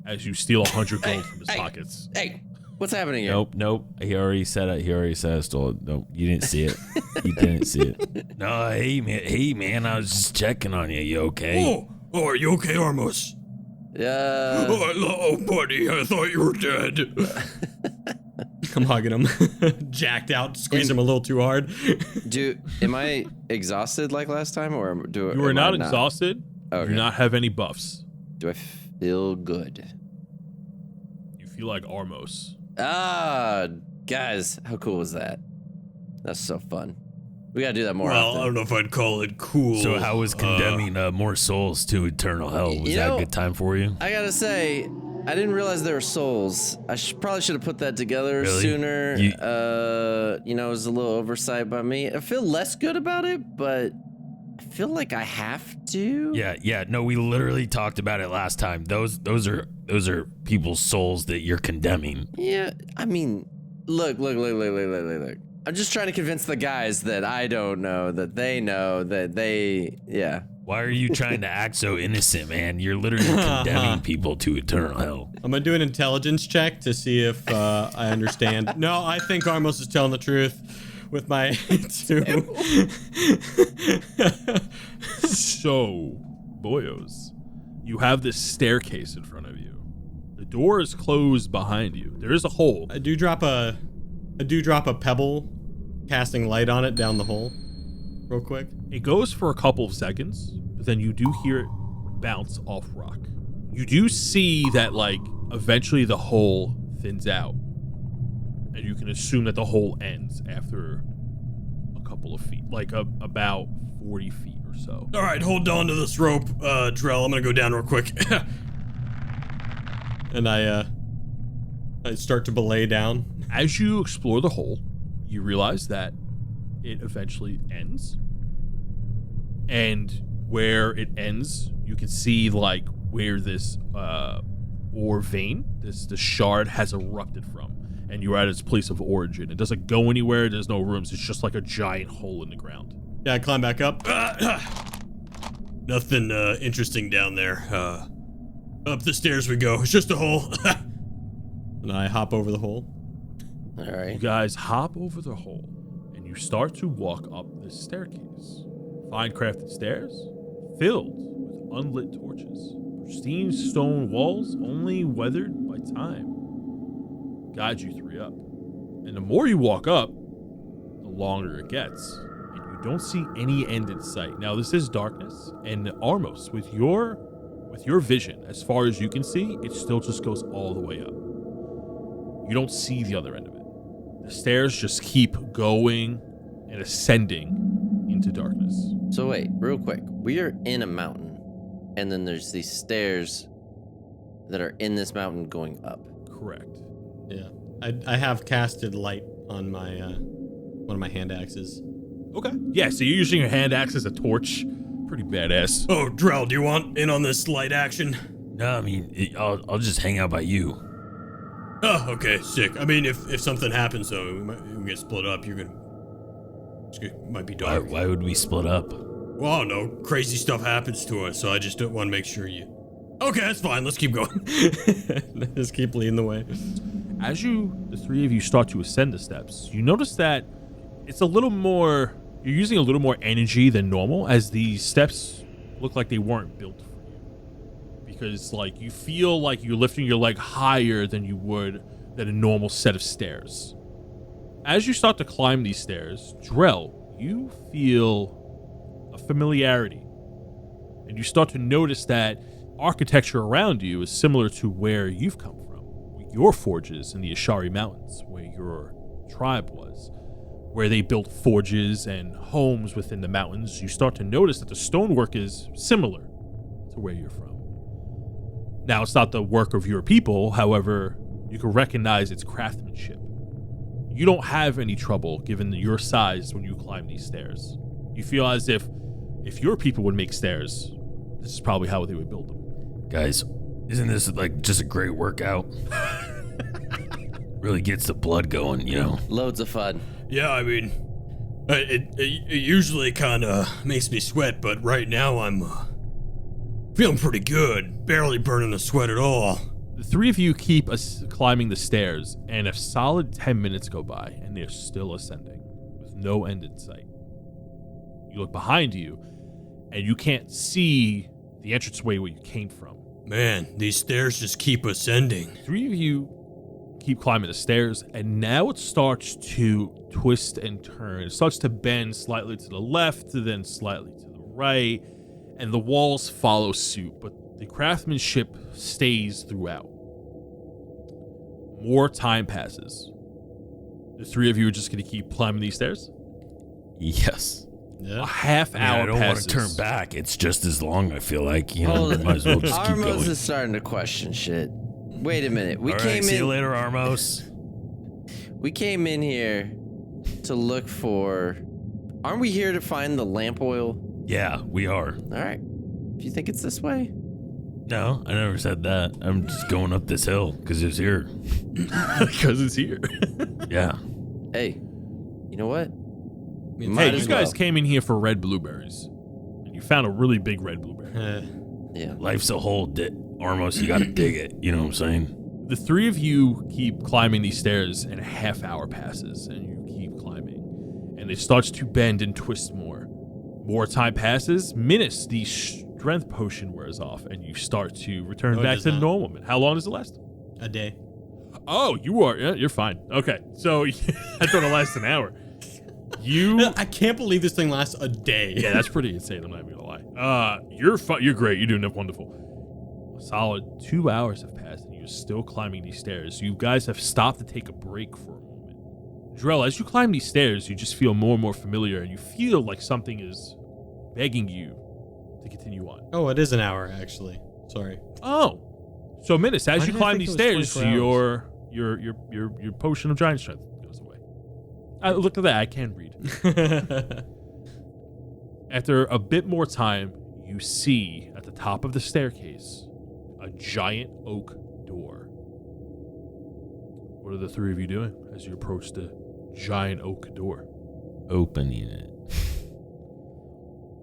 as you steal 100 gold from his pockets. Hey, what's happening here? Nope. He already said it. I stole it. Nope, you didn't see it. You didn't see it. No, hey man, I was just checking on you. You okay? Oh, are you okay, Armos? Yeah. Oh, buddy, I thought you were dead. I'm hugging him. Jacked out, squeeze him a little too hard. Am I exhausted like last time, or You are not exhausted. Okay. You do not have any buffs. Do I feel good? You feel like Armos. Ah, guys, how cool was that? That's so fun. We gotta do that more Well, often. I don't know if I'd call it cool. So how was condemning more souls to eternal hell? Was You that know- a good time for you? I gotta say, I didn't realize there were souls. I probably should have put that together Really? sooner. It was a little oversight by me. I feel less good about it, but I feel like I have to. Yeah. No, we literally talked about it last time. Those are people's souls that you're condemning. Yeah, I mean, look. I'm just trying to convince the guys that I don't know, that they know, that they, yeah. Why are you trying to act so innocent, man? You're literally condemning people to eternal hell. I'm gonna do an intelligence check to see if I understand. No, I think Armos is telling the truth with my 2. So, boyos, you have this staircase in front of you. The door is closed behind you. There is a hole. I do drop a pebble, casting light on it down the hole, real quick. It goes for a couple of seconds, but then you do hear it bounce off rock. You do see that, like, eventually the hole thins out. And you can assume that the hole ends after a couple of feet, like about 40 feet or so. All right, hold on to this rope, Drell. I'm gonna go down real quick. And I start to belay down. As you explore the hole, you realize that it eventually ends. And where it ends, you can see, like, where this ore vein, the shard, has erupted from. And you're at its place of origin. It doesn't go anywhere. There's no rooms. It's just like a giant hole in the ground. Yeah, I climb back up. Nothing interesting down there. Up the stairs we go. It's just a hole. And I hop over the hole. All You right. guys hop over the hole, and you start to walk up this staircase. Fine crafted stairs filled with unlit torches. Pristine stone walls only weathered by time guide you 3 up. And the more you walk up, the longer it gets. And you don't see any end in sight. Now, this is darkness, and Armos, with your vision, as far as you can see, it still just goes all the way up. You don't see the other end of it. The stairs just keep going and ascending into darkness. So wait, real quick. We are in a mountain, and then there's these stairs that are in this mountain going up. Correct. Yeah. I have casted light on my one of my hand axes. Okay. Yeah, so you're using your hand axe as a torch. Pretty badass. Oh, Drell, do you want in on this light action? No, I mean, I'll just hang out by you. Oh, okay, sick. I mean, if something happens, though, we get split up. Might be dark. Why would we split up? Well, I don't know. Crazy stuff happens to us, so I just don't want to make sure you. Okay, that's fine. Let's keep going. Just keep leading the way. As the 3 of you start to ascend the steps, you notice that it's a little more, you're using a little more energy than normal, as these steps look like they weren't built for you. Because, like, you feel like you're lifting your leg higher than you would than a normal set of stairs. As you start to climb these stairs, Drell, you feel a familiarity. And you start to notice that architecture around you is similar to where you've come from. Your forges in the Ashari Mountains, where your tribe was, where they built forges and homes within the mountains. You start to notice that the stonework is similar to where you're from. Now, it's not the work of your people, however, you can recognize its craftsmanship. You don't have any trouble given your size when you climb these stairs. You feel as if your people would make stairs, this is probably how they would build them. Guys, isn't this like just a great workout? Really gets the blood going, you know? Loads of fun. Yeah, I mean, it usually kind of makes me sweat, but right now I'm feeling pretty good. Barely burning a sweat at all. The 3 of you keep climbing the stairs, and a solid 10 minutes go by, and they're still ascending, with no end in sight. You look behind you, and you can't see the entranceway where you came from. Man, these stairs just keep ascending. 3 of you keep climbing the stairs, and now it starts to twist and turn. It starts to bend slightly to the left, then slightly to the right, and the walls follow suit, but the craftsmanship stays throughout. More time passes. The 3 of you are just going to keep climbing these stairs? Yes. A Yeah. half I hour don't want passes. to turn back. It's just as long, I feel like. You know, Hold might as well just keep Armos going. is starting to question shit. Wait a minute. All right, see you later, Armos. We came in here to look for. Aren't we here to find the lamp oil? Yeah, we are. All right. If you think it's this way, No, I never said that. I'm just going up this hill because it's here. Because it's here. Yeah. hey, you know what? Hey, Might Hey, as you guys well. came in here for red blueberries. And you found a really big red blueberry. Yeah. Life's a hole, Armos. You got to dig it. You know what I'm saying? The three of you keep climbing these stairs, and a half hour passes, and you keep climbing. And it starts to bend and twist more. More time passes. Minutes, the strength potion wears off, and you start to return No, it back does to not. normal. How long does it last? A day. Oh, you are. Yeah, you're fine. Okay, so I thought it lasts an hour. You. I can't believe this thing lasts a day. Yeah, that's pretty insane. I'm not even gonna lie. You're great. You're doing wonderful. A solid 2 hours have passed, and you're still climbing these stairs. You guys have stopped to take a break for a moment. Drell, as you climb these stairs, you just feel more and more familiar, and you feel like something is begging you to continue on. Oh, it is an hour actually. Sorry. Oh, so Minus, as Why you did I climb think these it was stairs, 24 your potion of giant strength goes away. Look at that, I can read. After a bit more time, you see at the top of the staircase a giant oak door. What are the three of you doing as you approach the giant oak door? Opening it.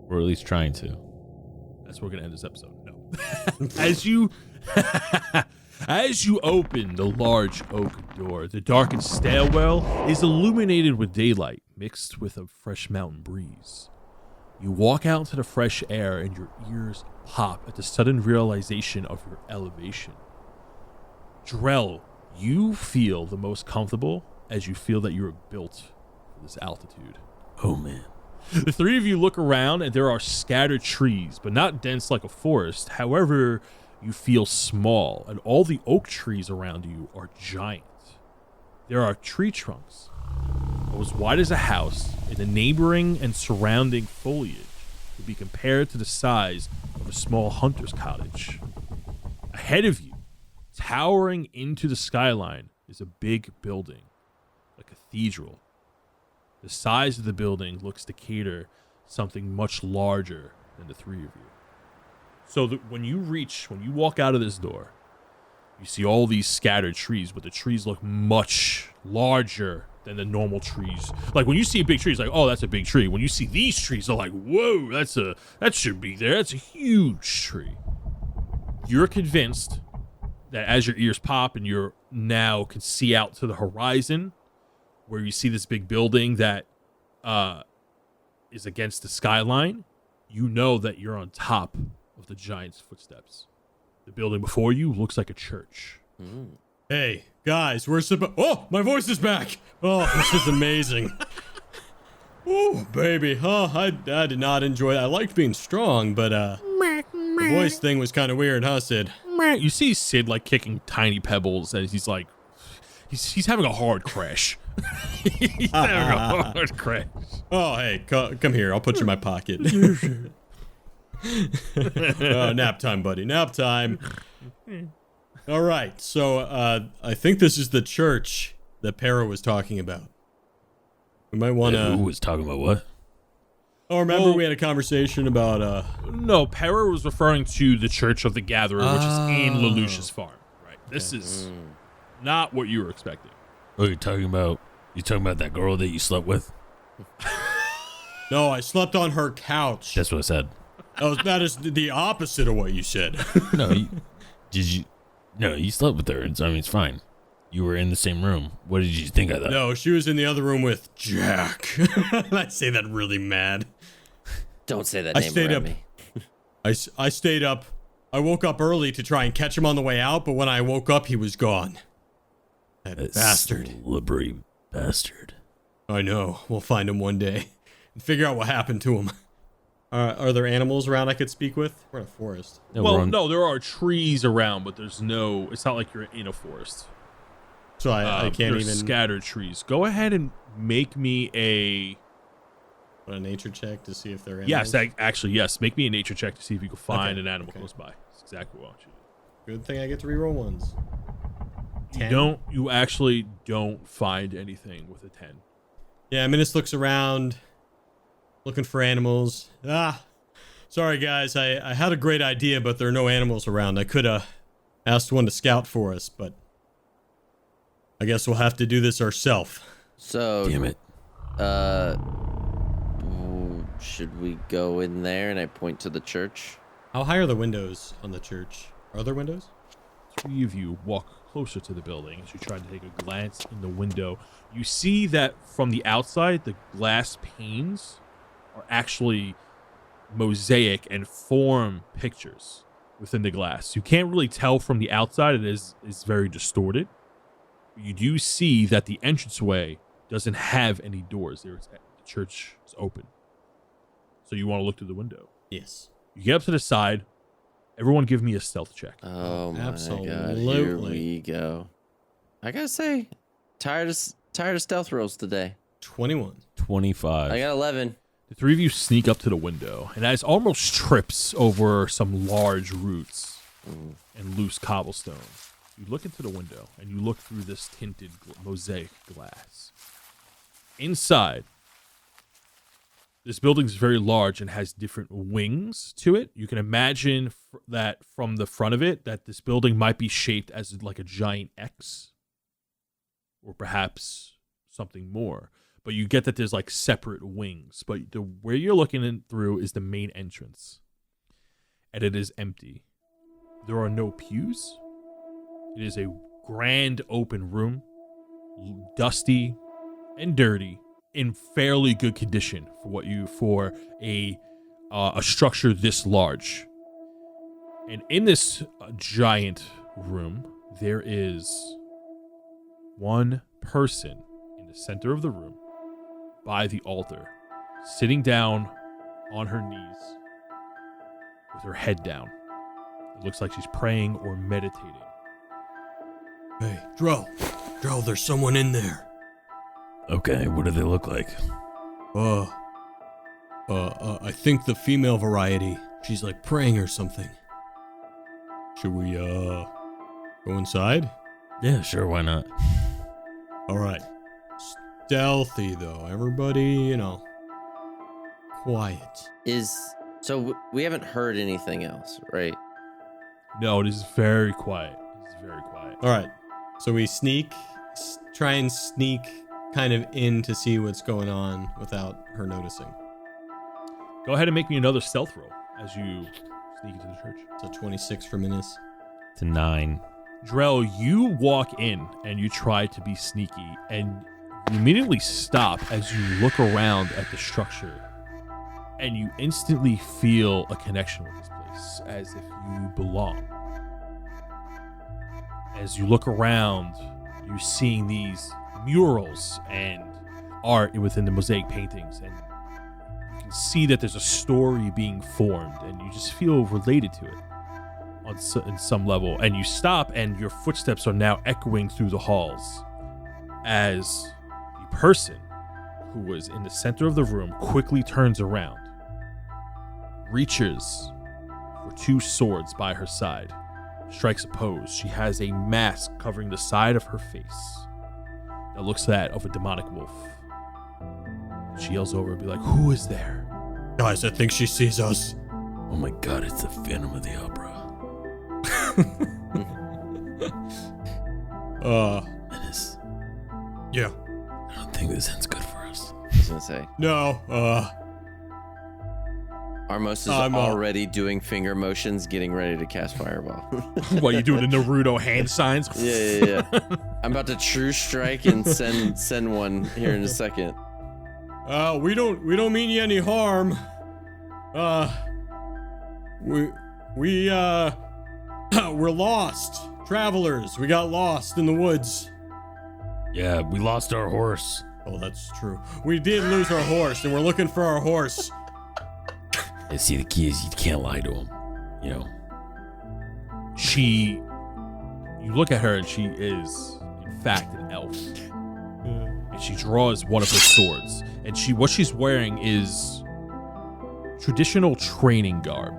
Or at least trying to. That's where we're gonna end this episode. No. As you open the large oak door, the darkened stairwell is illuminated with daylight mixed with a fresh mountain breeze. You walk out into the fresh air and your ears pop at the sudden realization of your elevation. Drell, you feel the most comfortable as you feel that you are built for this altitude. Oh, man. The three of you look around and there are scattered trees, but not dense like a forest. However, you feel small, and all the oak trees around you are giant. There are tree trunks as wide as a house, and the neighboring and surrounding foliage would be compared to the size of a small hunter's cottage. Ahead of you, towering into the skyline, is a big building, a cathedral. The size of the building looks to cater something much larger than the three of you. So that when you walk out of this door, you see all these scattered trees, but the trees look much larger than the normal trees. Like when you see a big tree, it's like, oh, that's a big tree. When you see these trees, they're like, whoa, that should be there. That's a huge tree. You're convinced that as your ears pop and you're now can see out to the horizon, where you see this big building that is against the skyline, you know that you're on top of the giant's footsteps. The building before you looks like a church. Hey, guys, we're supposed. Oh, my voice is back. Oh, this is amazing. Oh, baby. Oh, I did not enjoy that. I liked being strong, but the voice thing was kind of weird, huh, Sid? You see Sid like kicking tiny pebbles as he's like, he's having a hard crash. He's having a hard crash. Oh, hey, come here. I'll put you in my pocket. Oh, nap time, buddy. Nap time. All right. So I think this is the church that Para was talking about. We might want Who to. was talking about what? Oh, remember Well- we had a conversation about. No, Para was referring to the Church of the Gatherer, which is in Lelouch's farm. Right. This is not what you were expecting. Oh, you're talking about that girl that you slept with? No, I slept on her couch. That's what I said. That is the opposite of what you said. No, you slept with her. I mean, it's fine. You were in the same room. What did you think of that? No, she was in the other room with Jack. I say that really mad. Don't say that I name stayed around up. me. I stayed up. I woke up early to try and catch him on the way out, but when I woke up, he was gone. That bastard. Slippery bastard. I know. We'll find him one day and figure out what happened to him. Are there animals around I could speak with? We're in a forest. No, Well, we're on- no, there are trees around, but it's not like you're in a forest. So I can't There's even. scattered trees. Go ahead and make me a A nature check to see if they're Yes, animals? actually, yes. Make me a nature check to see if you can find Okay, an animal okay. close by. That's exactly what I want you to do. Good thing I get to reroll ones. You 10? you actually don't find anything with a 10. Yeah, Minus looks around, looking for animals. Sorry guys, I had a great idea, but there are no animals around. I could have asked one to scout for us, but I guess we'll have to do this ourselves. So, Damn it. should we go in there? And I point to the church. How high are the windows on the church? Are there windows? Three of you walk closer to the building as you try to take a glance in the window. You see that from the outside, the glass panes are actually mosaic and form pictures within the glass. You can't really tell from the outside. It is very distorted. You do see that the entranceway doesn't have any doors. The church is open. So you want to look through the window. Yes. You get up to the side. Everyone give me a stealth check. Oh my god! Here Absolutely. we go. I gotta say, tired of stealth rolls today. 21. 25. I got 11. The three of you sneak up to the window, and as almost trips over some large roots and loose cobblestone, you look into the window and you look through this tinted mosaic glass. Inside, this building is very large and has different wings to it. You can imagine that from the front of it, that this building might be shaped as like a giant X, or perhaps something more. But you get that there's like separate wings. But where you're looking in through is the main entrance, and it is empty. There are no pews. It is a grand open room, dusty and dirty, in fairly good condition for a structure this large. And in this giant room, there is one person in the center of the room by the altar, sitting down on her knees with her head down. It looks like she's praying or meditating. Hey, Dro, there's someone in there. Okay, what do they look like? I think the female variety. She's like praying or something. Should we, go inside? Yeah, sure, why not? All right. Stealthy, though. Everybody, quiet. So we haven't heard anything else, right? No, it is very quiet. It is very quiet. All right. So we try and sneak kind of in to see what's going on without her noticing. Go ahead and make me another stealth roll as you sneak into the church. So 26 for Minus. It's a 9. Drell, you walk in and you try to be sneaky, and you immediately stop as you look around at the structure, and you instantly feel a connection with this place, as if you belong. As you look around, you're seeing these murals and art within the mosaic paintings, and you can see that there's a story being formed, and you just feel related to it in some level. And you stop, and your footsteps are now echoing through the halls as the person who was in the center of the room quickly turns around, reaches for two swords by her side, strikes a pose. She has a mask covering the side of her face that looks that of a demonic wolf. She yells over and be like, "Who is there?" Guys, I think she sees us. Oh my god, it's the Phantom of the Opera. Menace, Yeah. I don't think this ends good for us. I was gonna say. No, Armos is I'm, already doing finger motions, getting ready to cast Fireball. What, you doing the Naruto hand signs? Yeah. I'm about to true strike and send one here in a second. we don't mean you any harm. We're lost. Travelers, we got lost in the woods. Yeah, we lost our horse. Oh, that's true. We did lose our horse, and we're looking for our horse. I see, the key is you can't lie to him. You know. You look at her and she is, in fact, an elf. and she draws one of her swords. And what she's wearing is traditional training garb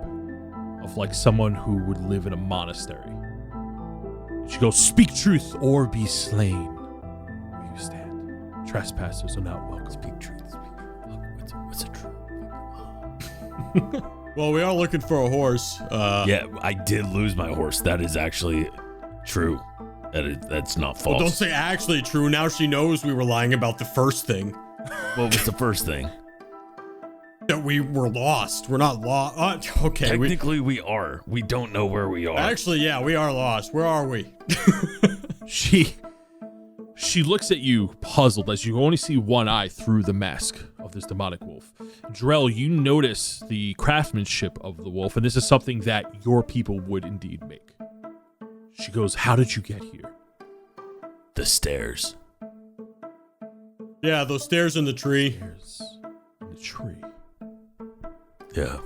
of like someone who would live in a monastery. And she goes, "Speak truth or be slain. Where you stand. Trespassers are not welcome." Speak truth. What's a truth? Well, we are looking for a horse. Yeah, I did lose my horse. That is actually true. That's not false. Well, don't say actually true. Now she knows we were lying about the first thing. What was the first thing? That we were lost. We're not lost. Okay. Technically, we are. We don't know where we are. Actually, yeah, we are lost. Where are we? She looks at you puzzled as you only see one eye through the mask of this demonic wolf. Drell, you notice the craftsmanship of the wolf, and this is something that your people would indeed make. She goes, "How did you get here?" The stairs. Yeah, those stairs in the tree. Stairs in the tree. Yeah.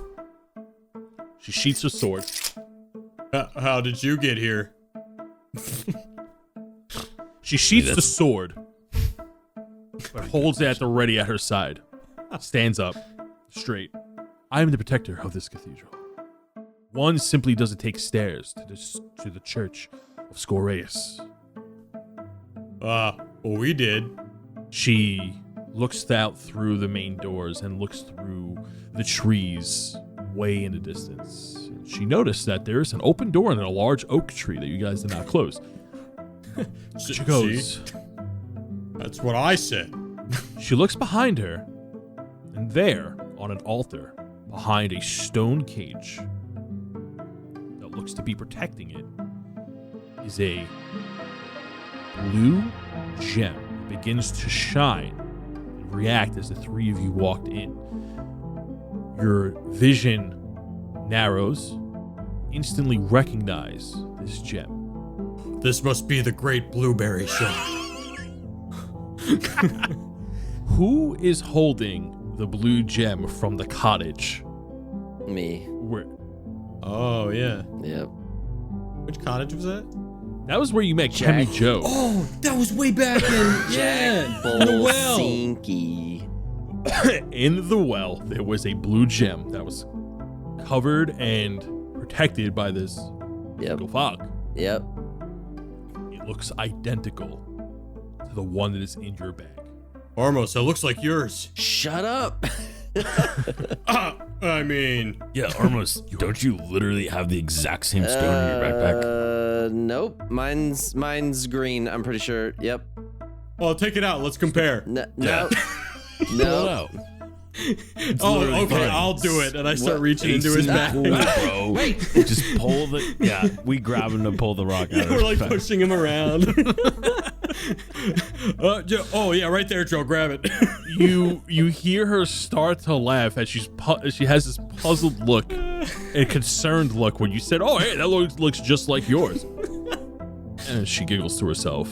She sheaths her sword. How did you get here? She sheaths the sword, but holds it at the ready at her side. Stands up, straight. "I am the protector of this cathedral. One simply doesn't take stairs to the church of Scoreus." Well, we did. She looks out through the main doors and looks through the trees way in the distance. She noticed that there's an open door in a large oak tree that you guys did not close. She goes, See? That's what I said. She looks behind her, and there, on an altar, behind a stone cage that looks to be protecting it, is a blue gem. It begins to shine and react as the three of you walked in. Your vision narrows, instantly recognize this gem. This must be the great blueberry shard. Who is holding the blue gem from the cottage? Me. Where Oh, yeah. Yep. Which cottage was that? that was where you met Jack. Kemi Joe. Oh, that was way back in. Jack Bolsinky. In the well, there was a blue gem that was covered and protected by this Yep. fog. Yep. It looks identical to the one that is in your bag. Almost, it looks like yours. Shut up. I mean, Yeah, Armos, don't you literally have the exact same stone in your backpack? Nope. Mine's green. I'm pretty sure. Yep. well, take it out. Let's compare. No. Pull it No. out. Oh, literally okay, fine. I'll do it. And I start What? reaching into his It's cool, back. bro. Wait. Just pull the. Yeah, we grab him to pull the rock out of We're his like back. pushing him around. Oh yeah, right there, Joe. Grab it. You hear her start to laugh as she has this puzzled look and concerned look when you said, "Oh, hey, that looks just like yours." And she giggles to herself.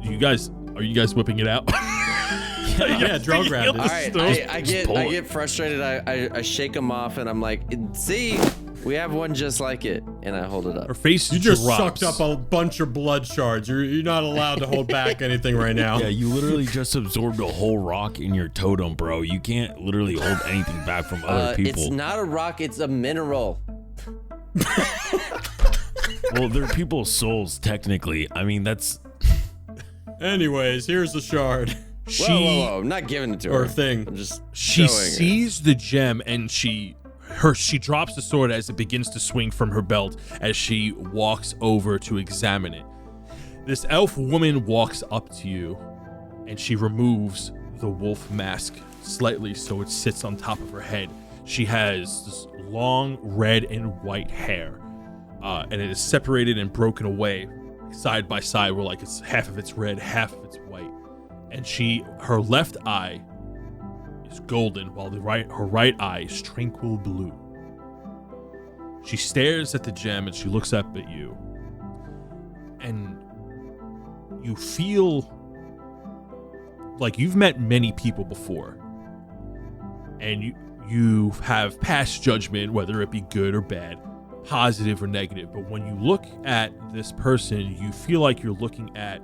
Are you guys whipping it out? Yeah, draw grab All it. right. I pull it. get frustrated. I shake them off, and I'm like, "See, we have one just like it." And I hold it up. Her face You just drops. sucked up a bunch of blood shards. You're not allowed to hold back anything right now. Yeah, you literally just absorbed a whole rock in your totem, bro. You can't literally hold anything back from other people. It's not a rock. It's a mineral. Well, they're people's souls, technically. I mean, that's. Anyways, here's the shard She Whoa. I'm not giving it to or her. thing. I'm just she showing her. sees the gem and she drops the sword as it begins to swing from her belt as she walks over to examine it. This elf woman walks up to you and she removes the wolf mask slightly so it sits on top of her head. She has this long red and white hair, and it is separated and broken away side by side where like it's half of it's red, half of it's white. And her left eye is golden while her right eye is tranquil blue. She stares at the gem and she looks up at you. And you feel like you've met many people before. And you have passed judgment, whether it be good or bad, positive or negative. But when you look at this person, you feel like you're looking at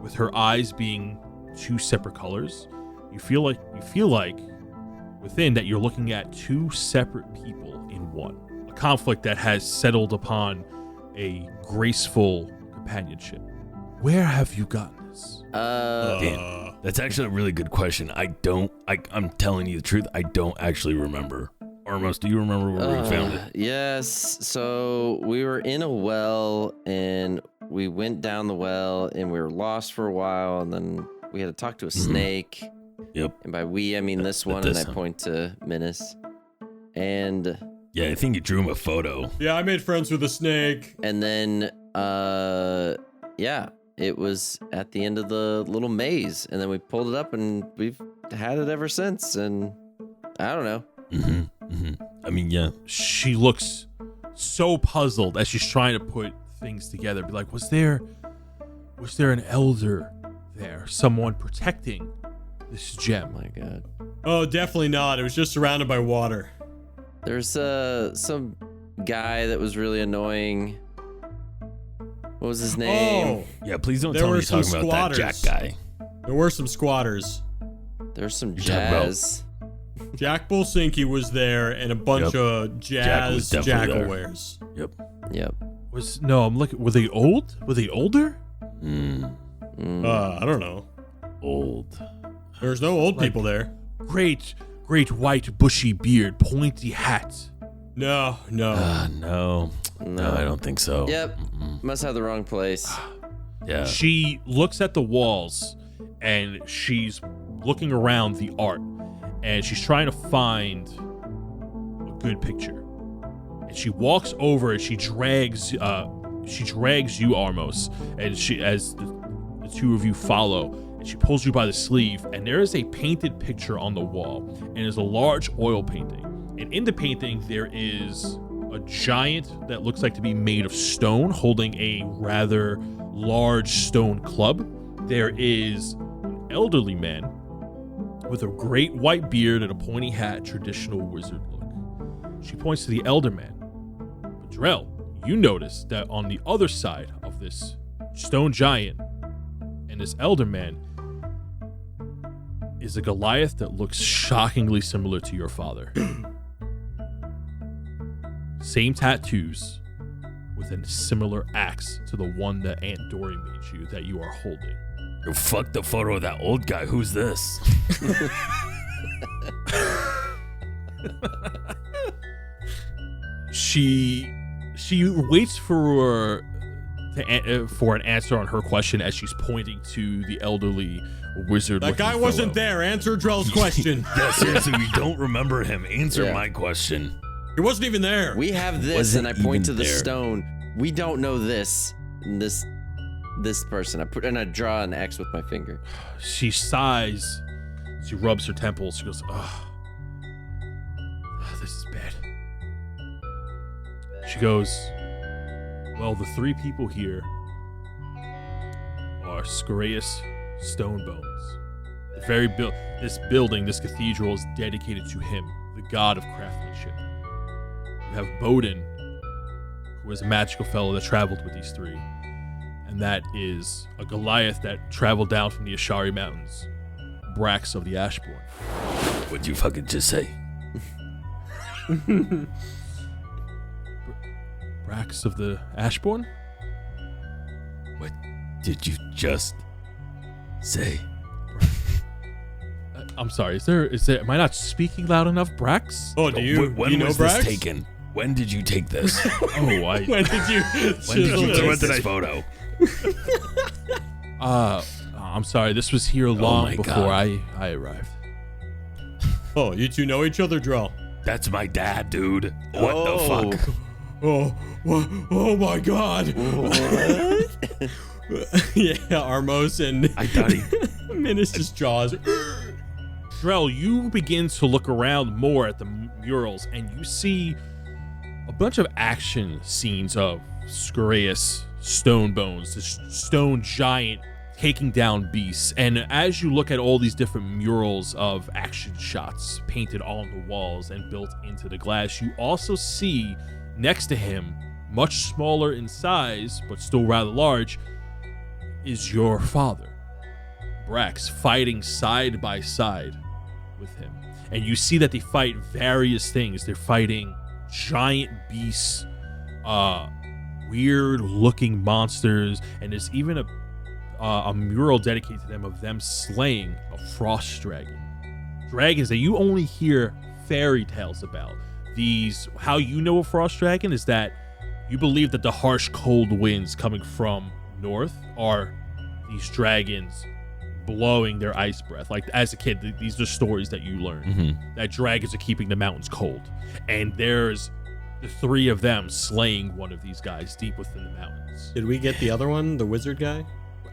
with her eyes being two separate colors. You feel like within that you're looking at two separate people in one. A conflict that has settled upon a graceful companionship. Where have you gotten this? Dan, that's actually a really good question. I'm telling you the truth, I don't actually remember. Armos, do you remember where we found it? Yes. So we were in a well and we went down the well and we were lost for a while and then we had to talk to a snake. Yep. And by we, I mean this one, and I point to Menace. And Yeah, I think you drew him a photo. Yeah, I made friends with a snake. and then yeah, it was at the end of the little maze and then we pulled it up and we've had it ever since. And I don't know. I mean, yeah. She looks so puzzled as she's trying to put things together. Be like, was there an elder there? Someone protecting this Oh gem? my God. Oh, definitely not. It was just surrounded by water. There's some guy that was really annoying. What was his name? Oh, Yeah, please don't There tell me were you're talking some about that Jack squatters. guy. there were some squatters. There's some You're talking about- jazz. Jack Bulsinki was there and a bunch Yep. of Jack was jazz definitely there. jackal-wares. Yep. Yep. I'm looking. Were they old? Were they older? Mm. I don't know. Old. There's no old people there. Great white bushy beard, pointy hat. No. No, I don't think so. Yep. Must have the wrong place. Yeah. She looks at the walls and she's looking around the art and she's trying to find a good picture. And she walks over and she drags you, Armos, and as the two of you follow, and she pulls you by the sleeve, and there is a painted picture on the wall, and there's a large oil painting. And in the painting, there is a giant that looks like to be made of stone holding a rather large stone club. There is an elderly man with a great white beard and a pointy hat, traditional wizard look. She points to the elder man. But Drell, you notice that on the other side of this stone giant and this elder man is a Goliath that looks shockingly similar to your father. Same tattoos with a similar axe to the one that Aunt Dory made you that you are holding. Yo, fuck the photo of that old guy. Who's this? She waits for an answer on her question as she's pointing to the elderly wizard. That guy wasn't there. Answer Drell's question. Yeah, seriously, we don't remember him. Answer Yeah. my question. He wasn't even there. We have this, Wasn't and I point to even the there. stone. We don't know this. This person. I draw an X with my finger. She sighs. She rubs her temples. She goes, "Oh, this is bad." She goes, "Well, the three people here are Scorius Stonebones. The very this building, this cathedral, is dedicated to him, the god of craftsmanship. You have Bowden, who was a magical fellow that traveled with these three. And that is a Goliath that traveled down from the Ashari Mountains, Brax of the Ashbourne." What'd you fucking just say? Brax of the Ashbourne? What did you just say? I'm sorry, is there, am I not speaking loud enough? Brax? Oh, do you, when you know was Brax? this taken? When did you take this? Oh, I, When did you? When did you Chisel take this? this photo? I'm sorry, this was here long my before God. I arrived. Oh, you two know each other, Drell? That's my dad, dude. What the fuck? Oh my God. Yeah, Armos and I thought he. Menace's jaws. Drell, you begin to look around more at the murals, and you see a bunch of action scenes of Scorius Stonebones, this stone giant taking down beasts. And as you look at all these different murals of action shots painted on the walls and built into the glass, you also see next to him, much smaller in size, but still rather large, is your father. Brax fighting side by side with him. And you see that they fight various things. They're fighting giant beasts, weird looking monsters, and there's even a mural dedicated to them slaying a frost dragon. Dragons that you only hear fairy tales about. How you know a frost dragon is that you believe that the harsh cold winds coming from north are these dragons blowing their ice breath. Like as a kid, these are stories that you learn that dragons are keeping the mountains cold. And there's the three of them slaying one of these guys deep within the mountains. Did we get the other one, the wizard guy?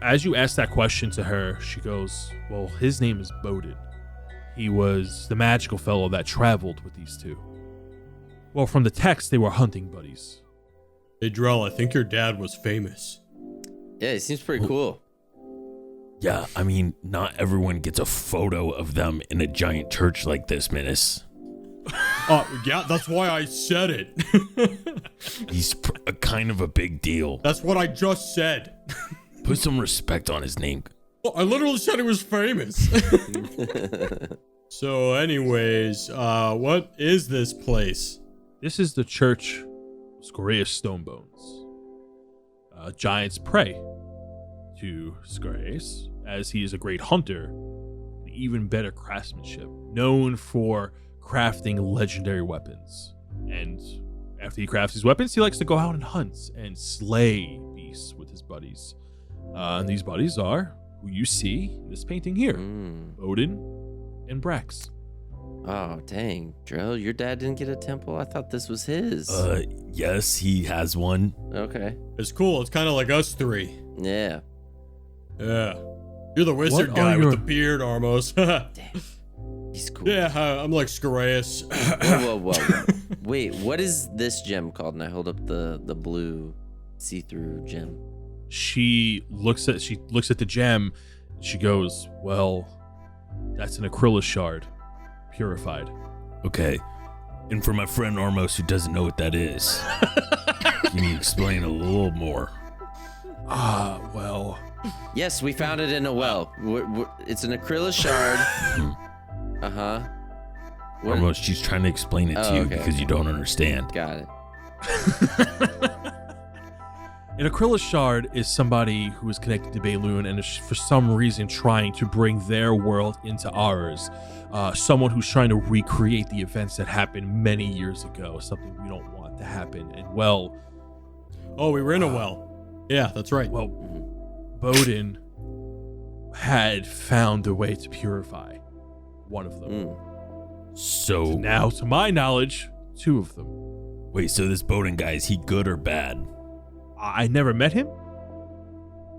As you ask that question to her, she goes, well, his name is Bodin. He was the magical fellow that traveled with these two. Well, from the text, they were hunting buddies. Hey, Drell, I think your dad was famous. Yeah, he seems pretty cool. Yeah, I mean, not everyone gets a photo of them in a giant church like this, Menace. Yeah, that's why I said it. He's a kind of a big deal. That's what I just said. Put some respect on his name. Well, I literally said he was famous. So anyways, what is this place? This is the church of Scoreus Stonebones. Giants pray to Scoreus, as he is a great hunter and even better craftsmanship, known for crafting legendary weapons. And after he crafts his weapons, he likes to go out and hunt and slay beasts with his buddies. And these buddies are who you see in this painting here, Odin and Brax. Oh, dang. Drell, your dad didn't get a temple? I thought this was his. Yes, he has one. Okay. It's cool. It's kind of like us three. Yeah. Yeah. You're the wizard What guy are with your- the beard, Armos. Damn. He's cool. Yeah, I'm like Scoreus. Whoa. Wait, what is this gem called? And I hold up the blue see-through gem. She looks at the gem. And she goes, well, that's an acrylic shard, purified. Okay. And for my friend Armos who doesn't know what that is, can you explain a little more? Well, Yes, we found it in a well. It's an acrylic shard. Uh-huh. What- Armos, she's trying to explain it to you okay. because you don't understand. Got it. an acrylic shard is somebody who is connected to Balloon and is for some reason trying to bring their world into ours. Someone who's trying to recreate the events that happened many years ago, something we don't want to happen. And well, Oh, we were in a well. Yeah, that's right. well, Bodin had found a way to purify one of them. So, Now, to my knowledge, two of them. wait, so this Bowden guy, is he good or bad? I never met him,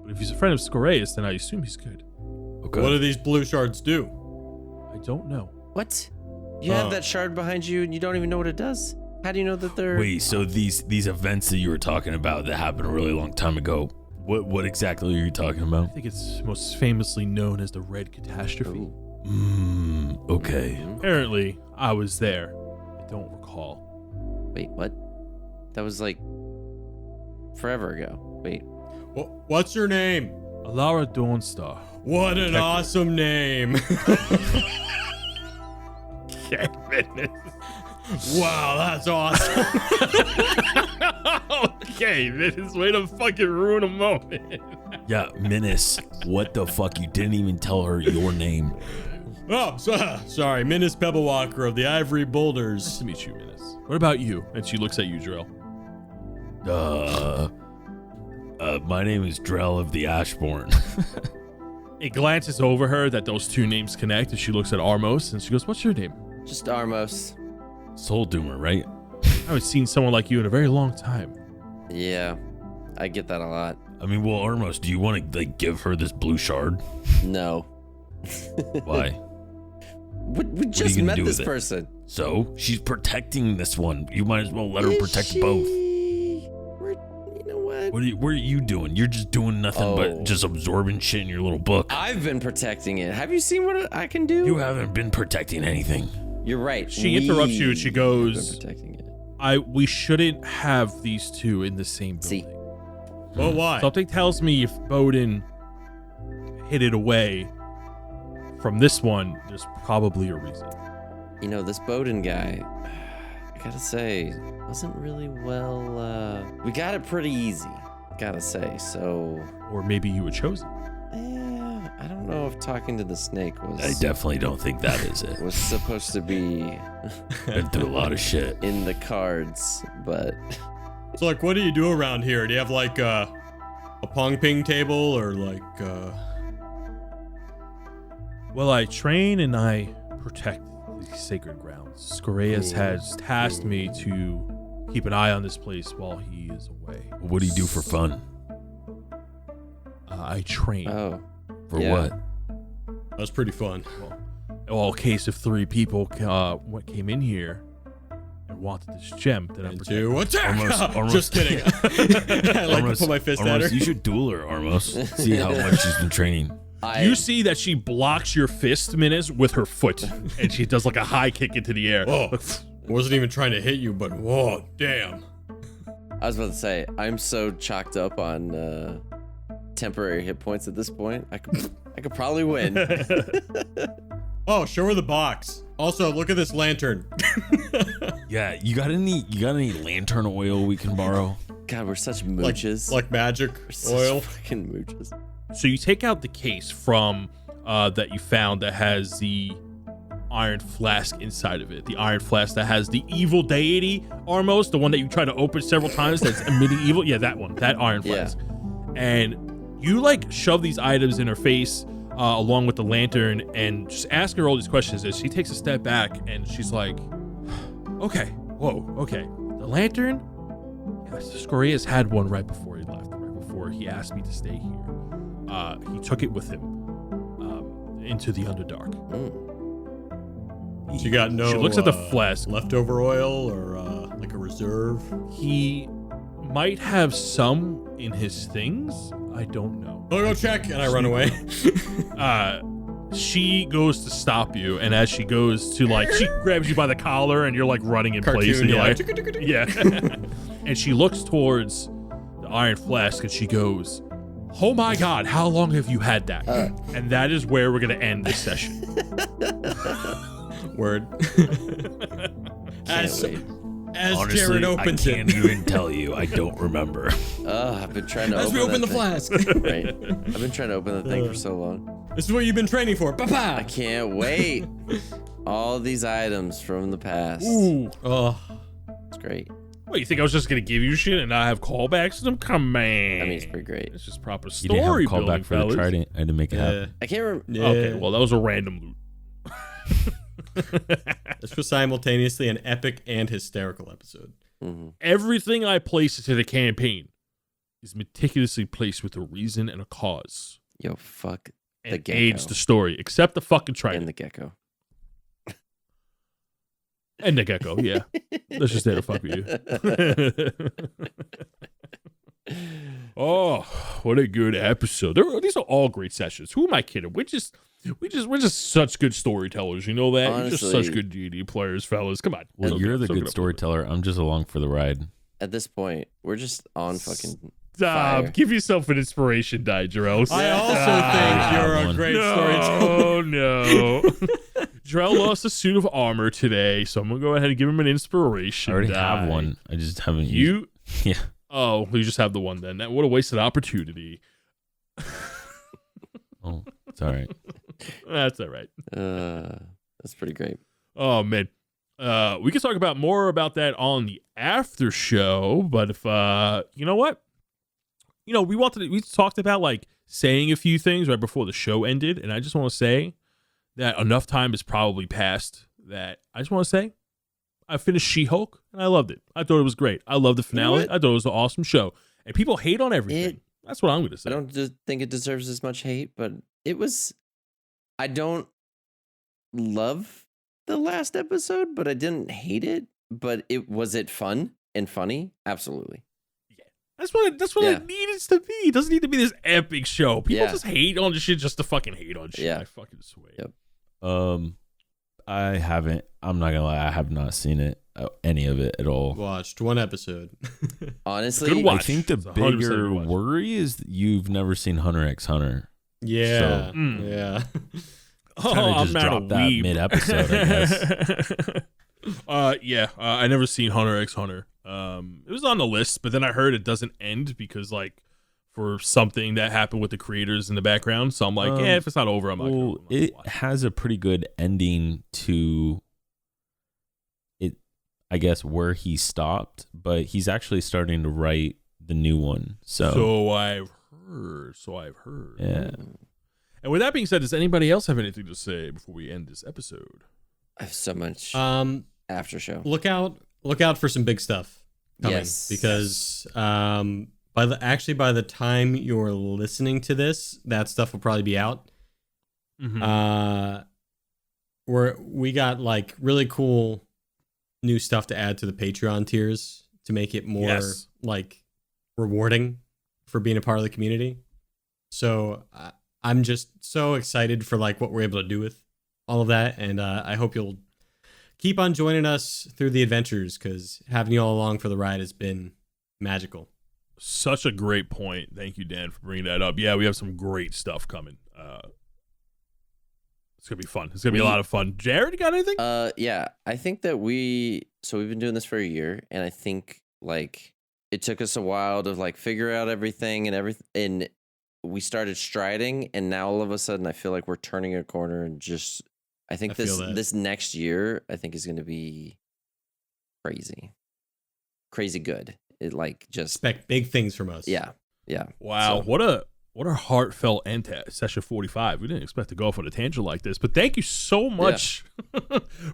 but if he's a friend of Scoreus, then I assume he's good. Okay. What do these blue shards do? I don't know. What? You have that shard behind you and you don't even know what it does? How do you know that they're... Wait, so these events that you were talking about that happened a really long time ago, what exactly are you talking I about? think it's most famously known as the Red Catastrophe. Okay. Apparently, I was there. I don't recall. Wait, what? That was like forever ago. Wait. What's your name? Alara Dawnstar. What an awesome name. Wow, that's awesome. Okay, Vince, way to fucking ruin a moment. Yeah, Menace, what the fuck? You didn't even tell her your name. Oh, sorry. Menace Pebblewalker of the Ivory Nice Boulders. to meet you, Menace. What about you? And she looks at you, Drill. My name is Drell of the Ashbourne. It glances over her that those two names connect, and she looks at Armos, and she goes, what's your name? Just Armos. Soul Doomer, right? I haven't seen someone like you in a very long time. Yeah. I get that a lot. I mean, well, Armos, do you want to like give her this blue shard? No. Why? We just gonna met do this with it? person. So she's protecting this one. You might as well let her Is protect she? both. You know what? What are you doing? You're just doing nothing Oh. but just absorbing shit in your little book. I've been protecting it. Have you seen what I can do? You haven't been protecting anything. You're right. She interrupts you and she We goes, have been protecting it. we shouldn't have these two in the same building. See. Well, why? Something tells me if Bowden hid it away, from this one, there's probably a reason. You know, this Bowden guy, I gotta say, wasn't really well. We got it pretty easy, gotta say. So, Or maybe you were chosen. I don't know if talking to the snake was. I definitely don't think that is it. Was supposed to be Been through a lot of shit. in the cards, but So, like, what do you do around here? Do you have, like, a pong ping table or, like, Well, I train and I protect these sacred grounds. Scoreus has tasked me to keep an eye on this place while he is away. What do you do for fun? I train. oh, For Yeah. what? That's pretty fun. Well, a case of 3 people what came in here and wanted this gem that I'm protecting. Into attack! Almost- Just kidding. I like to put my fist at her. You should duel her, Armos. See how much she's been training. You see that she blocks your fist, Minus, with her foot, and she does like a high kick into the air. Whoa. I wasn't even trying to hit you, but whoa, damn. I was about to say, I'm so chalked up on temporary hit points at this point. I could probably win. Oh, show her the box. Also, look at this lantern. Yeah, you got any lantern oil we can borrow? God, we're such mooches. like magic We're such oil. fucking mooches. So you take out the case from that you found that has the iron flask inside of it. The iron flask that has the evil deity, Armos, the one that you try to open several times that's emitting evil. Yeah, that one. That iron flask. And you like shove these items in her face along with the lantern and just ask her all these questions. As she takes a step back and she's like, okay, whoa, okay. The lantern? Yes, Scoreus had one right before he left, right before he asked me to stay here. He took it with him into the Underdark. So you got no She looks at the flask. leftover oil or like a reserve? He might have some in his things. I don't know. I'll go check, and I run away. She goes to stop you, and as she goes to she grabs you by the collar, and you're like running in place, and you're like, yeah. And she looks towards the iron flask, and she goes, "Oh my God, how long have you had that?" And that is where we're gonna end this session. Word. Can't wait. As Honestly, Jared opens I can't it. even tell you. I don't remember. I've been trying to As we open the that flask. thing. Right. I've been trying to open the thing for so long. This is what you've been training for. I Papa. can't wait. All these items from the past. Ooh. Oh, It's great. What, you think I was just gonna give you shit and not have callbacks to them? Come on. I mean, it's pretty great. It's just proper You didn't have a story callback building, for the fellas. trident. I had to make it yeah. happen. I can't remember. Yeah. Okay, well, that was a random loot. This was simultaneously an epic and hysterical episode. Everything I place into the campaign is meticulously placed with a reason and a cause. Yo, fuck the And gecko. aids the story, except the fucking and trident. the gecko. And the gecko, yeah. Let's just there to fuck with you. Oh, what a good episode. These are all great sessions. Who am I kidding? We're just such good storytellers. You know that? We're just Honestly. such good D&D players, fellas. Come on. Well, you're the Soak it good up. storyteller. I'm just along for the ride. At this point, we're just on fucking Stop. fire. Give yourself an inspiration die, Jarrell. I also Ah, think you're a one. great storyteller. Oh, no. Jarrell lost a suit of armor today, so I'm going to go ahead and give him an inspiration I already die. have one. I just haven't used You? Yeah. Oh, you just have the one then. What a wasted opportunity. Oh, it's all right. That's all right. That's pretty great. Oh, man. We can talk about more about that on the after show, but if you know what? You know, we talked about like saying a few things right before the show ended, and I just want to say that enough time has probably passed that I just want to say I finished She-Hulk and I loved it. I thought it was great. I loved the finale. what? I thought it was an awesome show. And people hate on everything. That's what I'm going to say. I don't just think it deserves as much hate, but it was. I don't love the last episode, but I didn't hate it. But was it fun and funny? Absolutely. That's what Yeah. it needs to be. It doesn't need to be this epic show. People Yeah. just hate on shit just to fucking hate on shit. Yeah. I fucking swear. Yep. I haven't. I'm not gonna lie. I have not seen it, any of it at all. Watched one episode. Honestly, Good I watch. think the It's 100% good bigger watch. worry is that you've never seen Hunter x Hunter. Yeah. So- Mm. Yeah. Just drop that mid-episode, I guess. I never seen Hunter x Hunter. It was on the list, but then I heard it doesn't end because like for something that happened with the creators in the background. So I'm like, if it's not over, I'm not gonna it watch. has a pretty good ending to it, I guess, where he stopped, but he's actually starting to write the new one. So I've heard. Yeah. And with that being said, does anybody else have anything to say before we end this episode? I have so much after show. Look out for some big stuff coming. Yes. Because by the time you're listening to this, that stuff will probably be out. Mm-hmm. We got like really cool new stuff to add to the Patreon tiers to make it more like rewarding for being a part of the community. So I'm just so excited for like what we're able to do with all of that, and I hope you'll keep on joining us through the adventures, because having you all along for the ride has been magical. Such a great point. Thank you, Dan, for bringing that up. Yeah, we have some great stuff coming. It's gonna be fun. It's gonna be a lot of fun. Jared, you got anything? Yeah, I think that we've been doing this for a year, and I think like it took us a while to like figure out everything and everything, and we started striding, and now all of a sudden I feel like we're turning a corner, and just I think this next year I think is going to be crazy good. It like just expect big things from us. Yeah. Wow, So, what a heartfelt end to session 45. We didn't expect to go off on a tangent like this, but thank you so much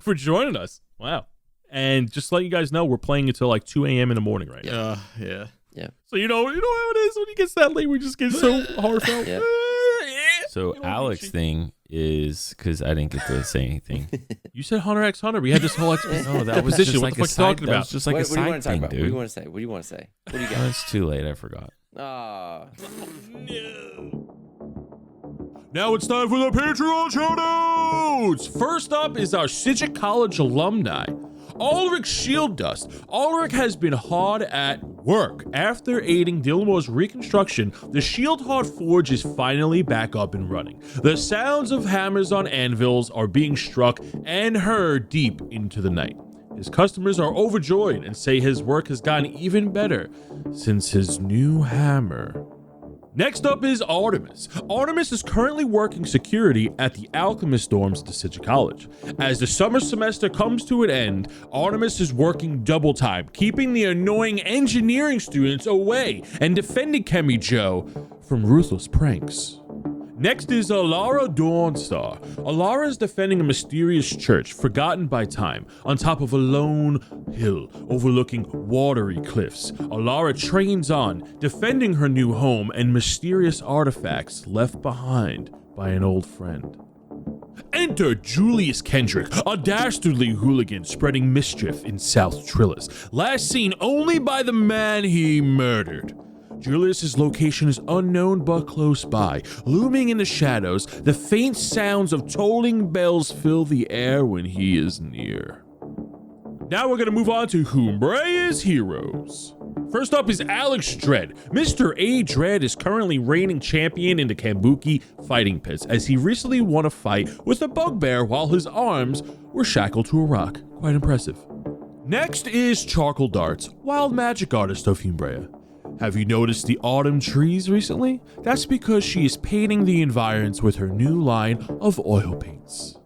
for joining us. Wow. And just to let you guys know, we're playing until like 2 a.m. in the morning right now. Yeah. So you know how it is when you get that late. We just get so heartfelt. Yeah. So Alex thing is, because I didn't get to say anything. You said Hunter x Hunter. We had this whole exposition. No, that was What just the like fuck a you talking side. That about? was just like what a do you want side to talk thing, about? dude. What do you want to say? What do you want to say? What do you Oh, got? it's too late. I forgot. Now it's time for the Patreon shoutouts! First up is our Sidgwick College alumni, Ulrich Shieldust. Ulrich has been hard at work. After aiding Dillmore's reconstruction, the Shieldheart Forge is finally back up and running. The sounds of hammers on anvils are being struck and heard deep into the night. His customers are overjoyed and say his work has gotten even better since his new hammer. Next up is Artemis. Artemis is currently working security at the Alchemist dorms at Sidgwick College. As the summer semester comes to an end, Artemis is working double time, keeping the annoying engineering students away and defending Chemi Joe from ruthless pranks. Next is Alara Dawnstar. Alara is defending a mysterious church forgotten by time on top of a lone hill overlooking watery cliffs. Alara trains on, defending her new home and mysterious artifacts left behind by an old friend. Enter Julius Kendrick, a dastardly hooligan spreading mischief in South Trillis, last seen only by the man he murdered. Julius's location is unknown but close by. Looming in the shadows, the faint sounds of tolling bells fill the air when he is near. Now we're going to move on to Humbrea's Heroes. First up is Alex Dredd. Mr. A. Dredd is currently reigning champion in the Kambuki fighting pits, as he recently won a fight with a bugbear while his arms were shackled to a rock. Quite impressive. Next is Charcoal Darts, wild magic artist of Humbrea. Have you noticed the autumn trees recently? That's because she is painting the environs with her new line of oil paints.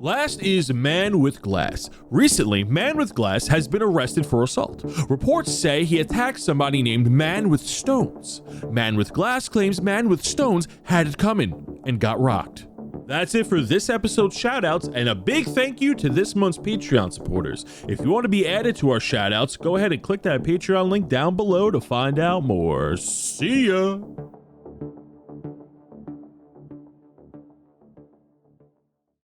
Last is Man with Glass. Recently, Man with Glass has been arrested for assault. Reports say he attacked somebody named Man with Stones. Man with Glass claims Man with Stones had it coming and got rocked. That's it for this episode's shoutouts, and a big thank you to this month's Patreon supporters. If you want to be added to our shoutouts, go ahead and click that Patreon link down below to find out more. See ya!